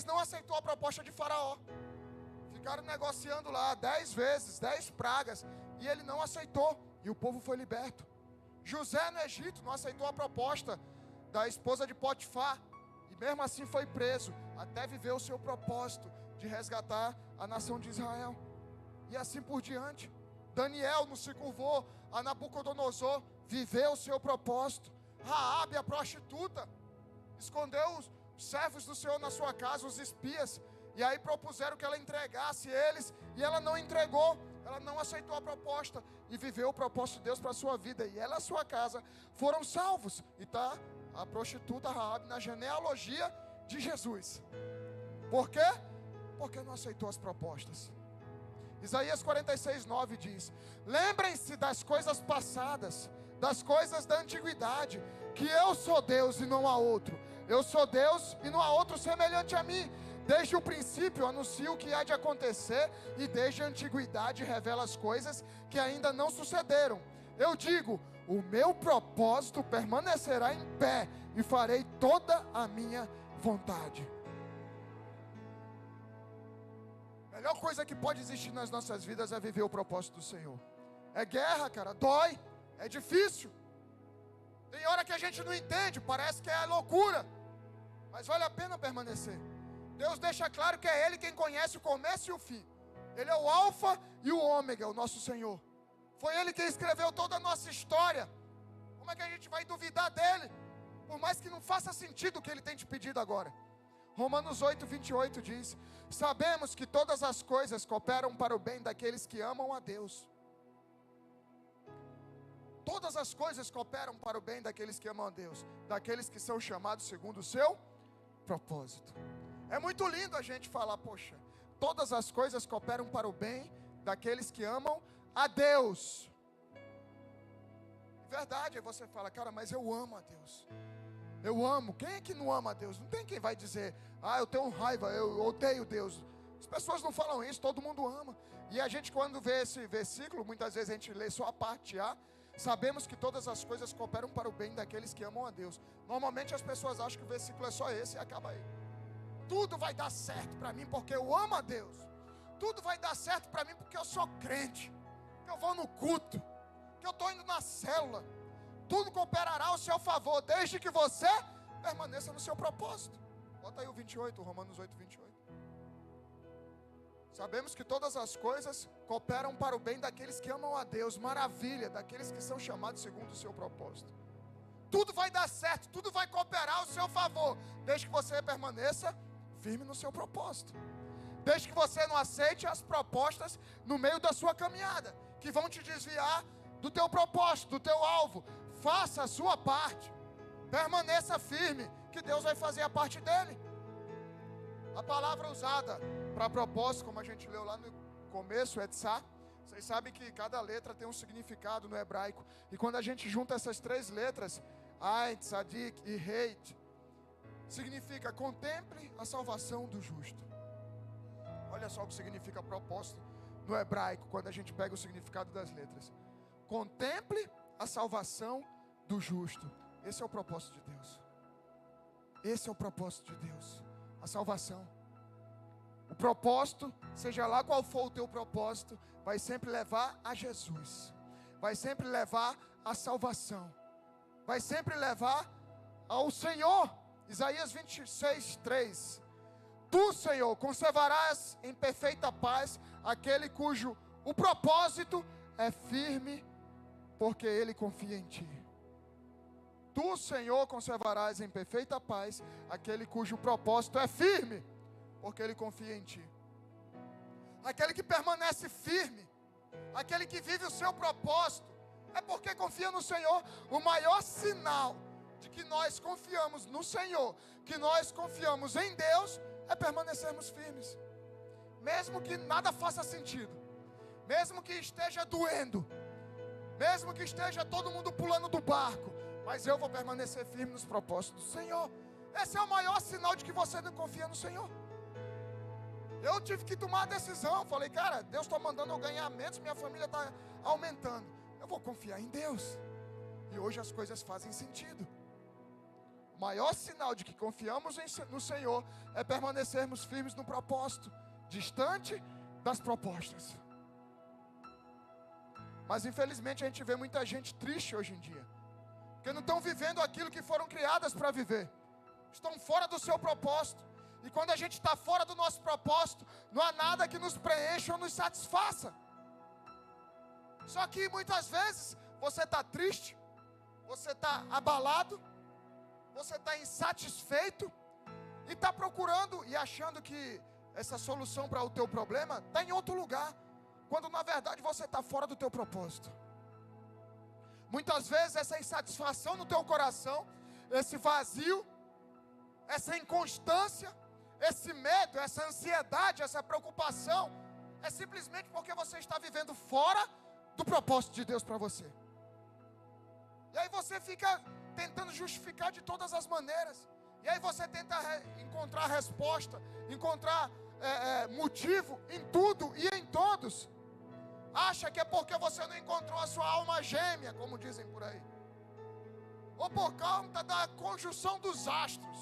não aceitou a proposta de Faraó. Ficaram negociando lá 10 vezes, 10 pragas, e ele não aceitou, e o povo foi liberto. José no Egito não aceitou a proposta da esposa de Potifar, e mesmo assim foi preso, até viver o seu propósito de resgatar a nação de Israel. E assim por diante. Daniel não se curvou a Nabucodonosor, viveu o seu propósito. Raabe, a prostituta, escondeu os servos do Senhor na sua casa, os espias, e aí propuseram que ela entregasse eles, e ela não entregou, ela não aceitou a proposta, e viveu o propósito de Deus para a sua vida, e ela e a sua casa foram salvos. E está a prostituta Raabe na genealogia de Jesus. Por quê? Porque não aceitou as propostas. Isaías 46:9 diz: lembrem-se das coisas passadas, das coisas da antiguidade, que eu sou Deus e não há outro. Eu sou Deus e não há outro semelhante a mim. Desde o princípio anuncio o que há de acontecer, e desde a antiguidade revela as coisas que ainda não sucederam. Eu digo: o meu propósito permanecerá em pé, e farei toda a minha vontade. A melhor coisa que pode existir nas nossas vidas é viver o propósito do Senhor. É guerra, cara, dói, é difícil. Tem hora que a gente não entende, parece que é loucura, mas vale a pena permanecer. Deus deixa claro que é Ele quem conhece o começo e o fim. Ele é o alfa e o ômega, o nosso Senhor. Foi Ele quem escreveu toda a nossa história. Como é que a gente vai duvidar dEle? Por mais que não faça sentido o que Ele tem te pedido agora. Romanos 8:28 diz: sabemos que todas as coisas cooperam para o bem daqueles que amam a Deus. Todas as coisas cooperam para o bem daqueles que amam a Deus, daqueles que são chamados segundo o seu propósito. É muito lindo a gente falar: poxa, todas as coisas cooperam para o bem daqueles que amam a Deus. Verdade, aí você fala: cara, mas eu amo a Deus. Eu amo. Quem é que não ama a Deus? Não tem quem vai dizer: eu tenho raiva, eu odeio Deus. As pessoas não falam isso, todo mundo ama. E a gente, quando vê esse versículo, muitas vezes a gente lê só a parte A. Sabemos que todas as coisas cooperam para o bem daqueles que amam a Deus. Normalmente as pessoas acham que o versículo é só esse e acaba aí. Tudo vai dar certo para mim porque eu amo a Deus. Tudo vai dar certo para mim porque eu sou crente, que eu vou no culto, que eu estou indo na célula. Tudo cooperará ao seu favor, desde que você permaneça no seu propósito. Bota aí o 28, Romanos 8:28. Sabemos que todas as coisas cooperam para o bem daqueles que amam a Deus. Maravilha, daqueles que são chamados segundo o seu propósito. Tudo vai dar certo, tudo vai cooperar ao seu favor, desde que você permaneça firme no seu propósito. Desde que você não aceite as propostas no meio da sua caminhada, que vão te desviar do teu propósito, do teu alvo. Faça a sua parte, permaneça firme, que Deus vai fazer a parte dele. A palavra usada para propósito, como a gente leu lá no começo, é tzá. Vocês sabem que cada letra tem um significado no hebraico. E quando a gente junta essas 3 letras, Ain, Tzadik e Reit, significa: contemple a salvação do justo. Olha só o que significa propósito no hebraico, quando a gente pega o significado das letras. Contemple a salvação do justo. Esse é o propósito de Deus. Esse é o propósito de Deus. A salvação. O propósito, seja lá qual for o teu propósito, vai sempre levar a Jesus. Vai sempre levar a salvação. Vai sempre levar ao Senhor. Isaías 26:3. Tu, Senhor, conservarás em perfeita paz aquele cujo o propósito é firme, porque ele confia em ti. Tu, Senhor, conservarás em perfeita paz aquele cujo propósito é firme, porque ele confia em ti. Aquele que permanece firme, aquele que vive o seu propósito, é porque confia no Senhor. O maior sinal de que nós confiamos no Senhor, que nós confiamos em Deus, é permanecermos firmes. mesmo que nada faça sentido, mesmo que esteja doendo, mesmo que esteja todo mundo pulando do barco, mas eu vou permanecer firme nos propósitos do Senhor. Esse é o maior sinal de que você não confia no Senhor. Eu tive que tomar a decisão. Falei, cara, Deus está mandando eu ganhar menos, minha família está aumentando. Eu vou confiar em Deus. E hoje as coisas fazem sentido. O maior sinal de que confiamos no Senhor é permanecermos firmes no propósito, distante das propostas. Mas infelizmente a gente vê muita gente triste hoje em dia, porque não estão vivendo aquilo que foram criadas para viver. Estão fora do seu propósito. E quando a gente está fora do nosso propósito, não há nada que nos preencha ou nos satisfaça. Só que muitas vezes você está triste, você está abalado, você está insatisfeito e está procurando e achando que essa solução para o teu problema está em outro lugar, quando na verdade você está fora do teu propósito. Muitas vezes essa insatisfação no teu coração, esse vazio, essa inconstância, esse medo, essa ansiedade, essa preocupação, é simplesmente porque você está vivendo fora do propósito de Deus para você. E aí você fica tentando justificar de todas as maneiras. E aí você tenta encontrar resposta, encontrar motivo em tudo e em todos. Acha que é porque você não encontrou a sua alma gêmea, como dizem por aí, ou por conta da conjunção dos astros,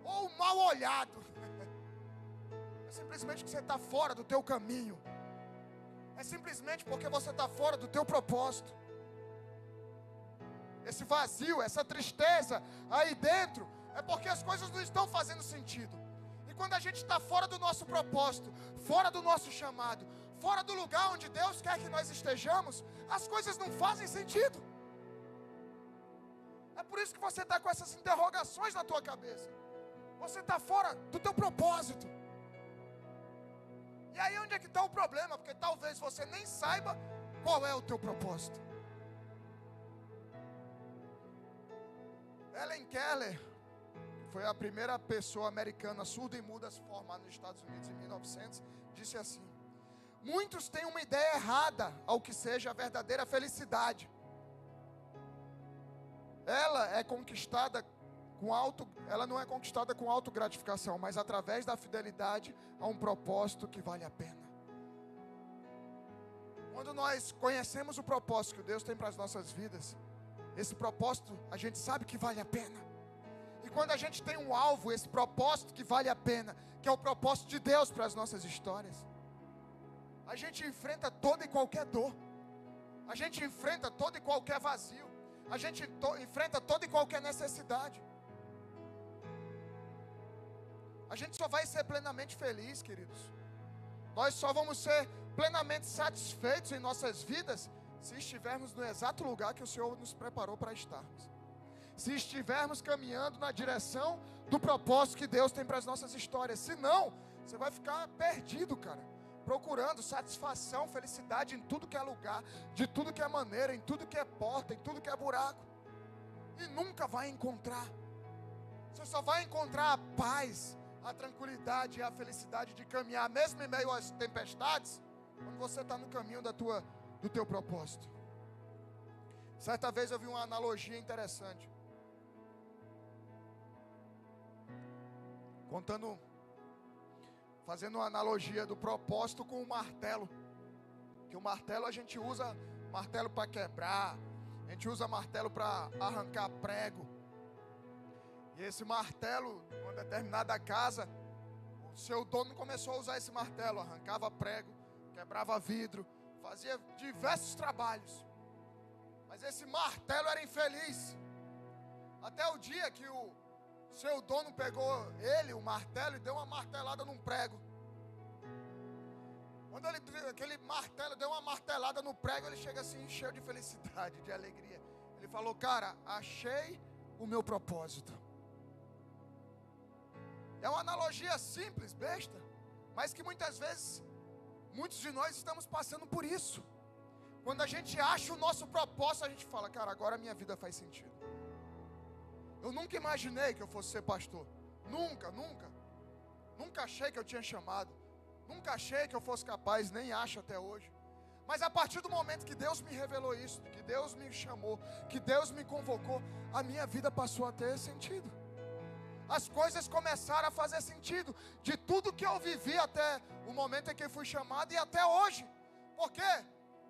ou mal olhado. É simplesmente que você está fora do teu caminho. É simplesmente porque você está fora do teu propósito. Esse vazio, essa tristeza aí dentro, é porque as coisas não estão fazendo sentido. E quando a gente está fora do nosso propósito, fora do nosso chamado, fora do lugar onde Deus quer que nós estejamos, as coisas não fazem sentido. É por isso que você está com essas interrogações na tua cabeça. Você está fora do teu propósito. E aí onde é que está o problema? Porque talvez você nem saiba qual é o teu propósito. Helen Keller, que foi a primeira pessoa americana surda e muda a se formar nos Estados Unidos em 1900, disse assim: muitos têm uma ideia errada ao que seja a verdadeira felicidade. Ela não é conquistada com autogratificação, mas através da fidelidade a um propósito que vale a pena. Quando nós conhecemos o propósito que Deus tem para as nossas vidas, esse propósito a gente sabe que vale a pena. E quando a gente tem um alvo, esse propósito que vale a pena, que é o propósito de Deus para as nossas histórias, a gente enfrenta toda e qualquer dor, a gente enfrenta todo e qualquer vazio, a gente enfrenta toda e qualquer necessidade. A gente só vai ser plenamente feliz, queridos. Nós só vamos ser plenamente satisfeitos em nossas vidas se estivermos no exato lugar que o Senhor nos preparou para estarmos. Se estivermos caminhando na direção do propósito que Deus tem para as nossas histórias. Se não, você vai ficar perdido, cara, procurando satisfação, felicidade em tudo que é lugar, de tudo que é maneira, em tudo que é porta, em tudo que é buraco, e nunca vai encontrar. Você só vai encontrar a paz, a tranquilidade e a felicidade de caminhar, mesmo em meio às tempestades, quando você está no caminho do teu propósito. Certa vez eu vi uma analogia interessante, fazendo uma analogia do propósito com o martelo. Que o martelo a gente usa martelo para quebrar, a gente usa martelo para arrancar prego. E esse martelo, em uma determinada casa, o seu dono começou a usar esse martelo, arrancava prego, quebrava vidro, fazia diversos trabalhos. Mas esse martelo era infeliz. Até o dia que o seu dono pegou o martelo, e deu uma martelada num prego. Quando aquele martelo deu uma martelada no prego, ele chega assim, cheio de felicidade, de alegria. Ele falou: cara, achei o meu propósito. É uma analogia simples, besta, mas que muitas vezes, muitos de nós estamos passando por isso. Quando a gente acha o nosso propósito, a gente fala: cara, agora a minha vida faz sentido. Eu nunca imaginei que eu fosse ser pastor. Nunca. Nunca achei que eu tinha chamado. Nunca achei que eu fosse capaz, nem acho até hoje. Mas a partir do momento que Deus me revelou isso, que Deus me chamou, que Deus me convocou, a minha vida passou a ter sentido. As coisas começaram a fazer sentido, de tudo que eu vivi até o momento em que fui chamado e até hoje. Por quê?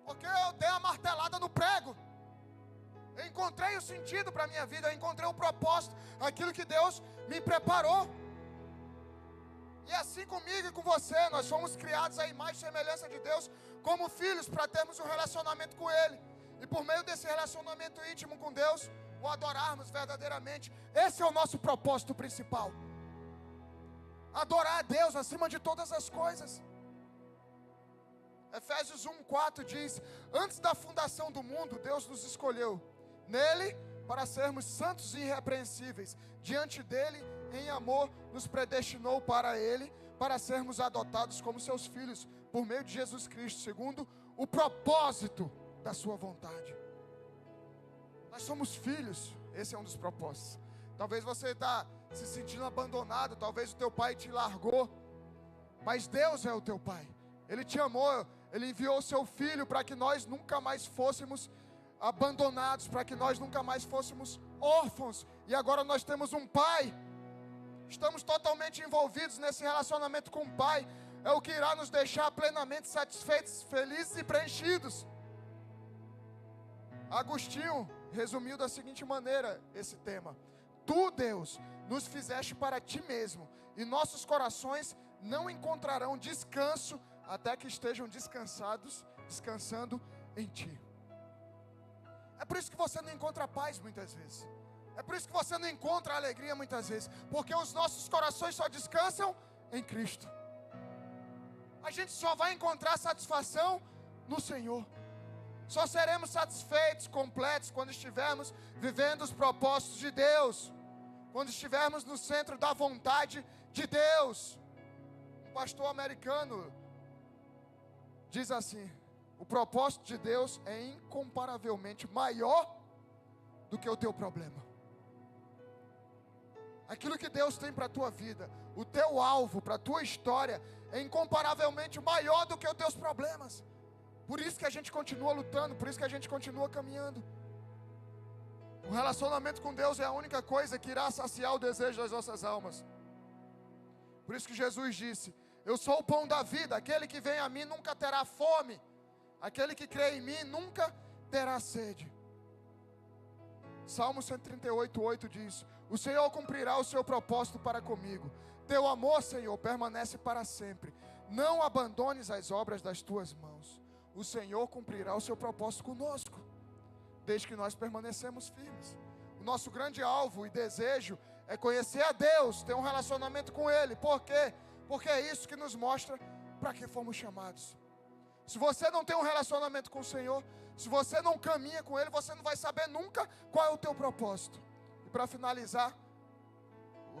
Porque eu dei a martelada no prego. Eu encontrei o sentido para a minha vida, eu encontrei o propósito, aquilo que Deus me preparou. E assim comigo e com você, nós fomos criados à imagem e semelhança de Deus, como filhos, para termos um relacionamento com Ele. E por meio desse relacionamento íntimo com Deus, o adorarmos verdadeiramente. Esse é o nosso propósito principal. Adorar a Deus acima de todas as coisas. Efésios 1:4 diz: antes da fundação do mundo, Deus nos escolheu nele para sermos santos e irrepreensíveis. Diante dele, em amor, nos predestinou para ele, para sermos adotados como seus filhos, por meio de Jesus Cristo, segundo o propósito da sua vontade. Nós somos filhos, esse é um dos propósitos. Talvez você está se sentindo abandonado, talvez o teu pai te largou, mas Deus é o teu pai. Ele te amou, Ele enviou o seu filho para que nós nunca mais fôssemos abandonados, para que nós nunca mais fôssemos órfãos. E agora nós temos um pai. Estamos totalmente envolvidos nesse relacionamento com o pai. É o que irá nos deixar plenamente satisfeitos, felizes e preenchidos. Agostinho resumiu da seguinte maneira esse tema: tu, Deus, nos fizeste para ti mesmo, e nossos corações não encontrarão descanso até que estejam descansando em ti. É por isso que você não encontra paz muitas vezes. É por isso que você não encontra alegria muitas vezes, porque os nossos corações só descansam em Cristo. A gente só vai encontrar satisfação no Senhor. Só seremos satisfeitos, completos, quando estivermos vivendo os propósitos de Deus, quando estivermos no centro da vontade de Deus. Um pastor americano diz assim: o propósito de Deus é incomparavelmente maior do que o teu problema. Aquilo que Deus tem para a tua vida, o teu alvo, para a tua história, é incomparavelmente maior do que os teus problemas. Por isso que a gente continua lutando, por isso que a gente continua caminhando. O relacionamento com Deus é a única coisa que irá saciar o desejo das nossas almas. Por isso que Jesus disse: eu sou o pão da vida, aquele que vem a mim nunca terá fome, aquele que crê em mim nunca terá sede. Salmo 138:8 diz: o Senhor cumprirá o seu propósito para comigo. Teu amor, Senhor, permanece para sempre. Não abandones as obras das tuas mãos. O Senhor cumprirá o seu propósito conosco, desde que nós permanecemos firmes. O nosso grande alvo e desejo é conhecer a Deus, ter um relacionamento com Ele. Por quê? Porque é isso que nos mostra para que fomos chamados. Se você não tem um relacionamento com o Senhor, se você não caminha com Ele, você não vai saber nunca qual é o teu propósito. E para finalizar,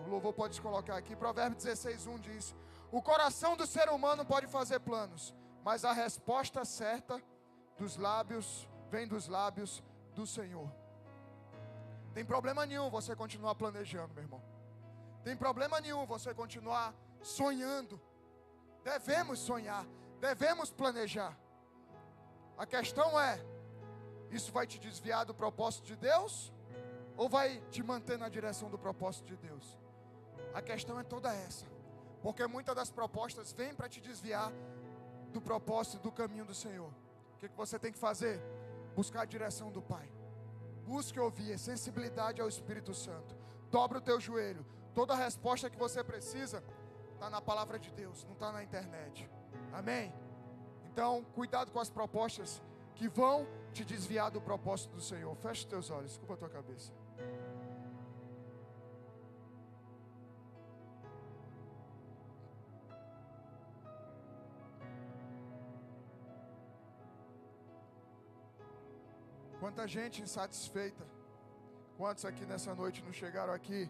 o louvor pode se colocar aqui, Provérbios 16:1 diz: o coração do ser humano pode fazer planos, mas a resposta certa vem dos lábios do Senhor. Tem problema nenhum você continuar planejando, meu irmão. Tem problema nenhum você continuar sonhando. Devemos sonhar, devemos planejar. A questão é: isso vai te desviar do propósito de Deus? Ou vai te manter na direção do propósito de Deus? A questão é toda essa. Porque muitas das propostas vêm para te desviar do propósito, do caminho do Senhor. O que você tem que fazer? Buscar a direção do Pai. Busque ouvir, sensibilidade ao Espírito Santo. Dobra o teu joelho. Toda a resposta que você precisa está na palavra de Deus, não está na internet. Amém? Então, cuidado com as propostas que vão te desviar do propósito do Senhor. Feche os teus olhos, desculpa a tua cabeça. Quanta gente insatisfeita. Quantos aqui nessa noite não chegaram aqui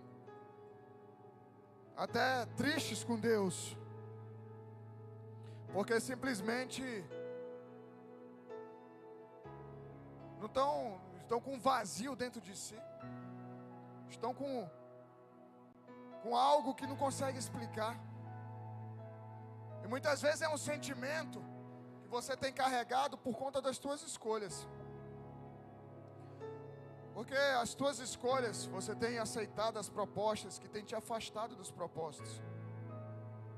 até tristes com Deus, porque simplesmente não estão com um vazio dentro de si, estão com algo que não consegue explicar. E muitas vezes é um sentimento que você tem carregado por conta das tuas escolhas. Porque as tuas escolhas, você tem aceitado as propostas que tem te afastado dos propósitos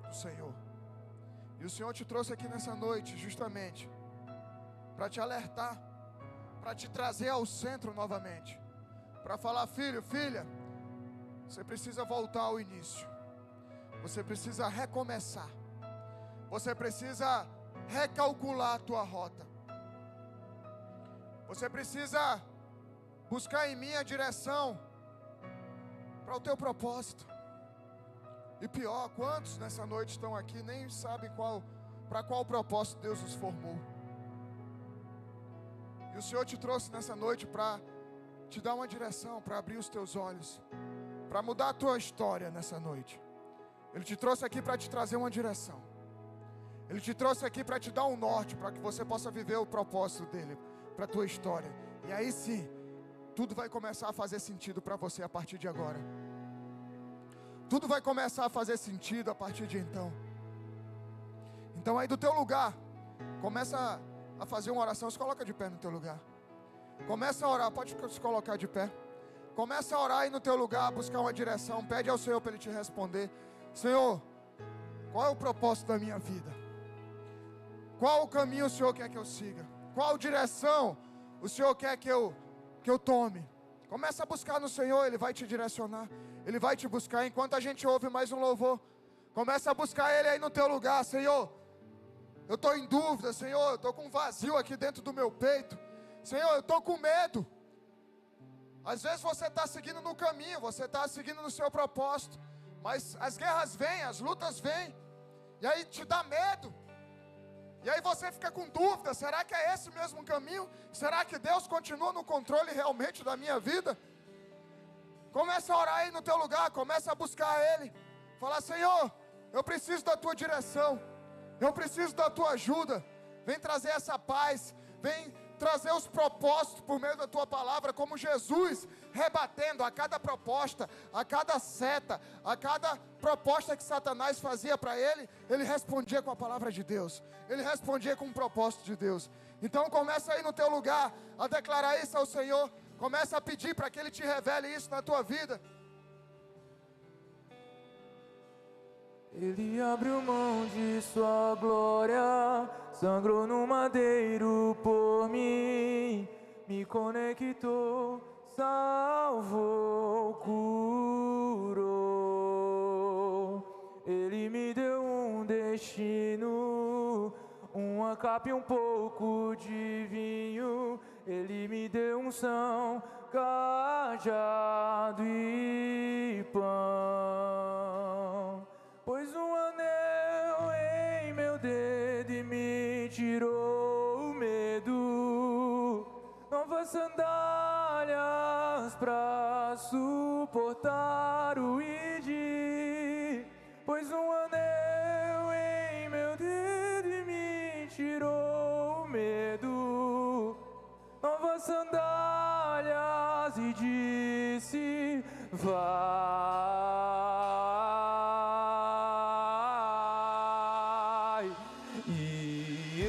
do Senhor. E o Senhor te trouxe aqui nessa noite justamente para te alertar, para te trazer ao centro novamente, para falar: filho, filha, você precisa voltar ao início, você precisa recomeçar, você precisa recalcular a tua rota, você precisa buscar em mim a direção para o teu propósito. E pior, quantos nessa noite estão aqui nem sabem para qual propósito Deus os formou. E o Senhor te trouxe nessa noite para te dar uma direção, para abrir os teus olhos, para mudar a tua história nessa noite. Ele te trouxe aqui para te trazer uma direção. Ele te trouxe aqui para te dar um norte, para que você possa viver o propósito dele para a tua história. E aí sim, tudo vai começar a fazer sentido para você a partir de agora. Tudo vai começar a fazer sentido a partir de então. Então aí do teu lugar, começa a fazer uma oração. Se coloca de pé no teu lugar. Começa a orar, pode se colocar de pé. Começa a orar aí no teu lugar, buscar uma direção. Pede ao Senhor para Ele te responder. Senhor, qual é o propósito da minha vida? Qual o caminho o Senhor quer que eu siga? Qual direção o Senhor quer que eu tome? Começa a buscar no Senhor, Ele vai te direcionar. Ele vai te buscar. Enquanto a gente ouve mais um louvor, começa a buscar Ele aí no teu lugar. Senhor, eu estou em dúvida. Senhor, eu estou com um vazio aqui dentro do meu peito. Senhor, eu estou com medo. Às vezes você está seguindo no caminho, você está seguindo no seu propósito, mas as guerras vêm, as lutas vêm, e aí te dá medo. E aí você fica com dúvida: será que é esse mesmo caminho? Será que Deus continua no controle realmente da minha vida? Começa a orar aí no teu lugar, começa a buscar Ele. Fala: Senhor, eu preciso da Tua direção, eu preciso da Tua ajuda. Vem trazer essa paz, vem trazer os propósitos por meio da Tua palavra, como Jesus, rebatendo a cada proposta, a cada seta, a cada proposta que Satanás fazia para ele, ele respondia com a palavra de Deus, ele respondia com o propósito de Deus. Então começa aí no teu lugar a declarar isso ao Senhor. Começa a pedir para que Ele te revele isso na tua vida. Ele abriu mão de sua glória, sangrou no madeiro por mim, me conectou, salvou, curou. Ele me deu um destino, uma capa e um pouco de vinho. Ele me deu unção, cajado e pão. Pôs um anel em meu dedo e me tirou o medo. Novas sandálias pra suportar o id. Pôs um anel em meu dedo e me tirou o medo. Novas sandálias e disse: vai. E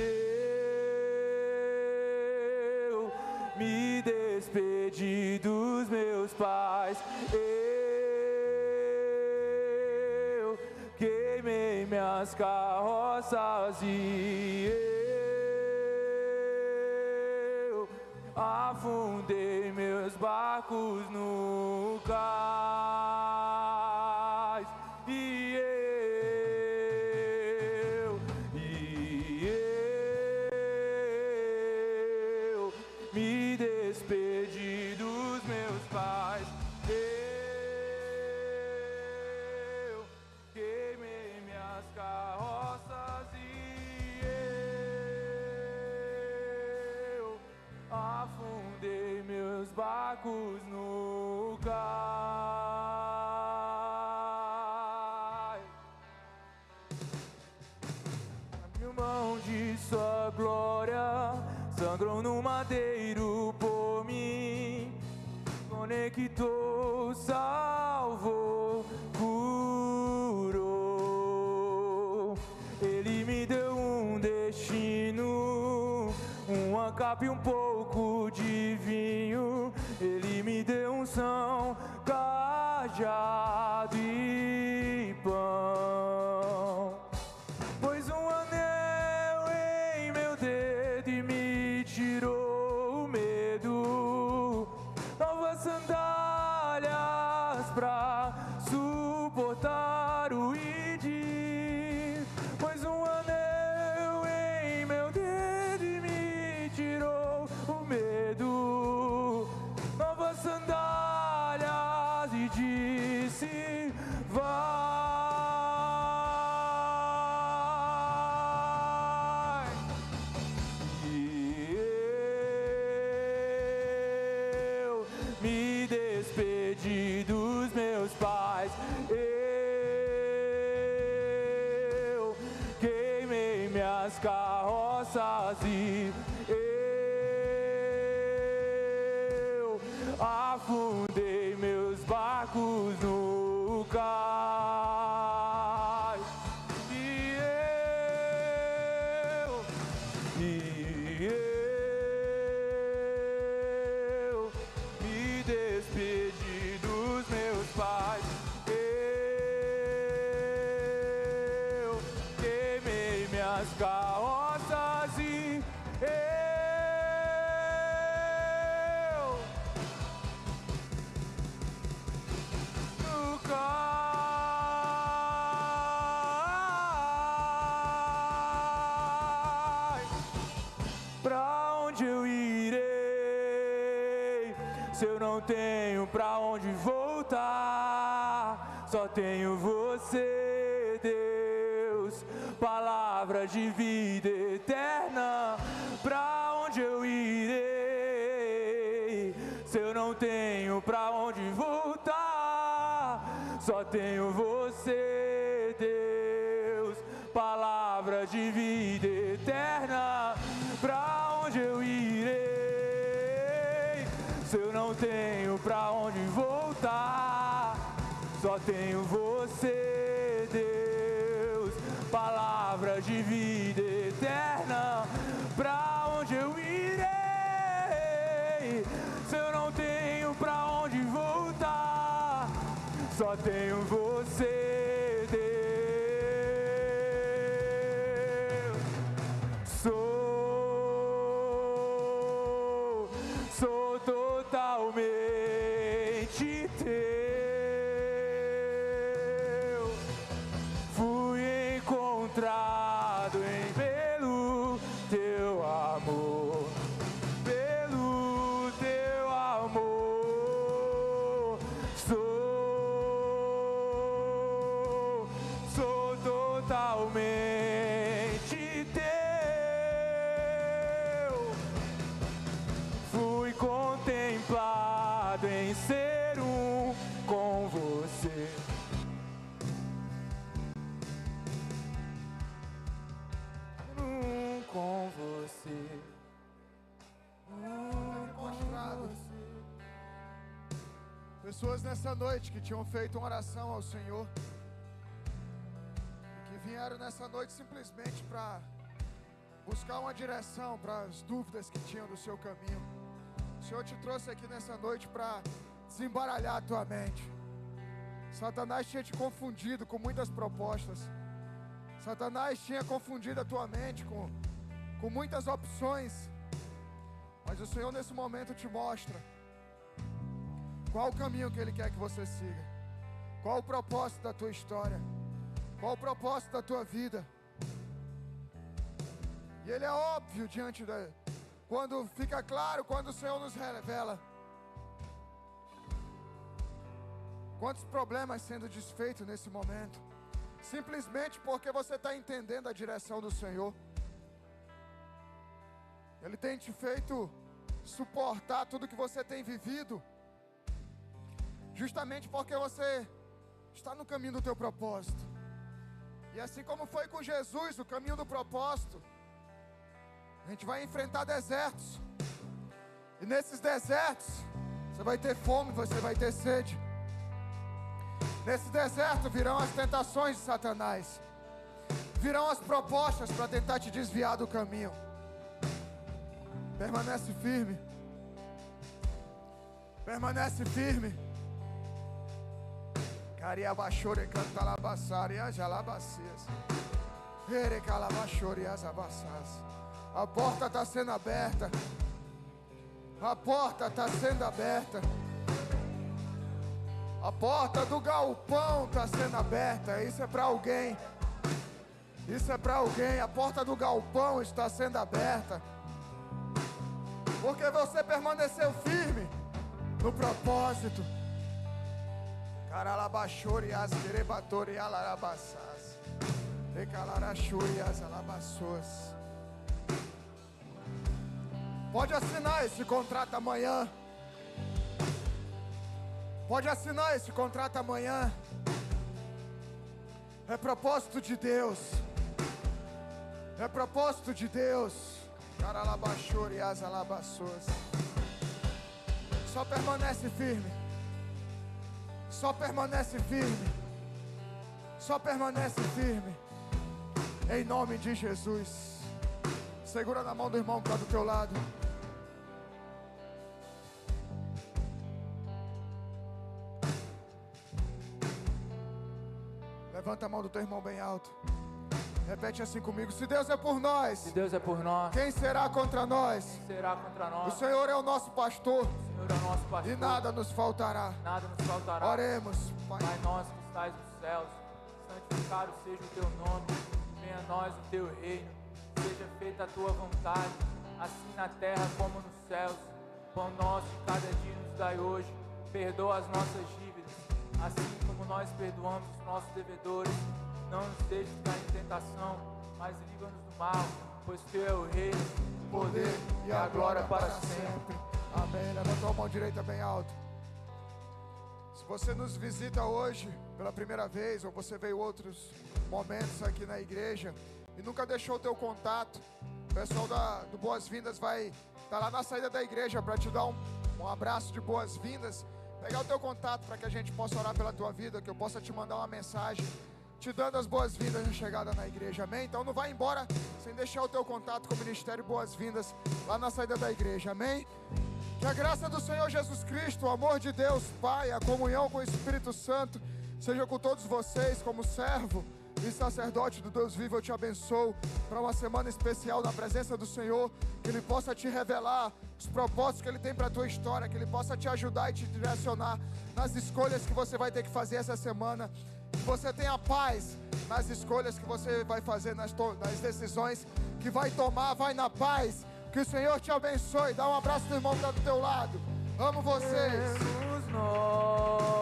eu me despedi dos meus pais. Eu queimei minhas carroças e afundei meus barcos no cais. E eu me despedi dos meus pais. Eu queimei minhas carroças e eu afundei meus barcos no cais. Abriu mão de sua glória, sangrou no madeiro por mim, conectou, salvou, curou. Ele capa e um pouco de vinho. Ele me deu unção, cajado e pão. Pôs um anel em meu dedo e me tirou o medo. Novas sandálias pra suportar o ir. Pôs um anel em meu dedo e me tirou o medo. Novas sandálias e disse: vai. E eu me despedi dos meus pais. Eu queimei minhas carroças e eu afundei meus barcos no cais. E eu me despedi dos meus pais. Eu queimei minhas carroças e eu no cais. Pra onde eu irei se eu não tenho pra onde voltar? Só tenho você, Deus, palavra de vida eterna. Pra onde eu irei se eu não tenho pra onde voltar? Só tenho você, Deus, palavra de vida eterna. Pra onde eu irei se eu não tenho pra onde voltar? Só tenho você, Deus, palavra de vida eterna. Pra onde eu irei se eu não tenho pra onde voltar? Só tenho você, Deus. Sou totalmente teu. Fui encontrado pelo teu amor, pelo teu amor. Sou totalmente teu. Fui contemplado em ser um com você. Um com você. Pessoas nessa noite que tinham feito uma oração ao Senhor e que vieram nessa noite simplesmente para buscar uma direção para as dúvidas que tinham do seu caminho. O Senhor te trouxe aqui nessa noite para desembaralhar a tua mente. Satanás tinha te confundido com muitas propostas. Satanás tinha confundido a tua mente com muitas opções. Mas o Senhor nesse momento te mostra qual o caminho que Ele quer que você siga. Qual o propósito da tua história. Qual o propósito da tua vida. E Ele é óbvio diante da... Quando fica claro, quando o Senhor nos revela. Quantos problemas sendo desfeitos nesse momento. Simplesmente porque você está entendendo a direção do Senhor. Ele tem te feito suportar tudo que você tem vivido. Justamente porque você está no caminho do teu propósito. E assim como foi com Jesus, o caminho do propósito, a gente vai enfrentar desertos. E nesses desertos, você vai ter fome, você vai ter sede. Nesse deserto virão as tentações de Satanás. Virão as propostas para tentar te desviar do caminho. Permanece firme. Permanece firme. Cariabachore canta labaçaria jalabacias. Ere calabachore as abaças. A porta está sendo aberta. A porta está sendo aberta. A porta do galpão está sendo aberta. Isso é para alguém. Isso é para alguém. A porta do galpão está sendo aberta. Porque você permaneceu firme no propósito. Caralabachore as querebatori alarabaças. Recalarachore as alabaçoas. Pode assinar esse contrato amanhã. Pode assinar esse contrato amanhã. É propósito de Deus. É propósito de Deus. Caralabachore e as alabaçoas. Só permanece firme. Só permanece firme. Só permanece firme. Em nome de Jesus. Segura na mão do irmão que está do teu lado. Levanta a mão do teu irmão bem alto. Repete assim comigo. Se Deus é por nós, Se Deus é por nós, quem será contra nós? quem será contra nós? O Senhor é o nosso pastor, O Senhor é o nosso pastor. e nada nos faltará. Nada nos faltará. Oremos, Pai. Pai nosso que estais nos céus, santificado seja o teu nome. Venha a nós o teu reino. Seja feita a tua vontade, assim na terra como nos céus. Pão nosso de cada dia nos dai hoje. Perdoa as nossas dívidas, assim como nós perdoamos os nossos devedores. Não nos deixes cair em tentação, mas livra-nos do mal, pois teu é o reino, o poder e a glória para sempre. Amém. Levanta a mão direita bem alto. Se você nos visita hoje pela primeira vez, ou você veio outros momentos aqui na igreja e nunca deixou o teu contato, o pessoal do Boas-Vindas vai estar lá na saída da igreja para te dar um abraço de boas-vindas. Pegar o teu contato para que a gente possa orar pela tua vida, que eu possa te mandar uma mensagem te dando as boas-vindas na chegada na igreja, amém? Então não vai embora sem deixar o teu contato com o Ministério Boas-Vindas lá na saída da igreja, amém? Que a graça do Senhor Jesus Cristo, o amor de Deus Pai, a comunhão com o Espírito Santo seja com todos vocês. Como servo e sacerdote do Deus vivo, eu te abençoo para uma semana especial na presença do Senhor, que Ele possa te revelar os propósitos que Ele tem para a tua história, que Ele possa te ajudar e te direcionar nas escolhas que você vai ter que fazer essa semana. Que você tenha paz nas escolhas que você vai fazer, nas decisões que vai tomar. Vai na paz. Que o Senhor te abençoe. Dá um abraço do irmão que está do teu lado. Amo vocês. Temos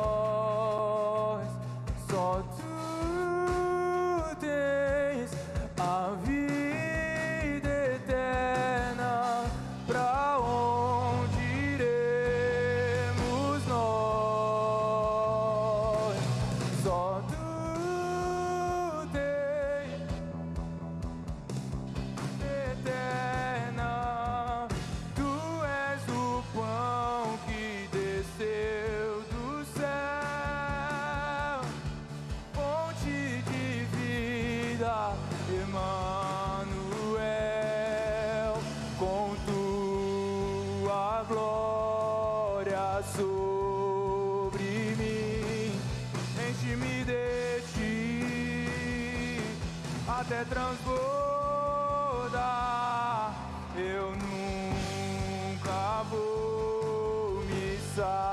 nós, só tu tens a vida eterna. Pra onde iremos nós? Só tu tens eterna. Tu és o pão que desceu do céu, fonte de vida, Emanuel, com tua glória sobre mim. Enche-me de ti até transbordar. Eu nunca vou me saciar.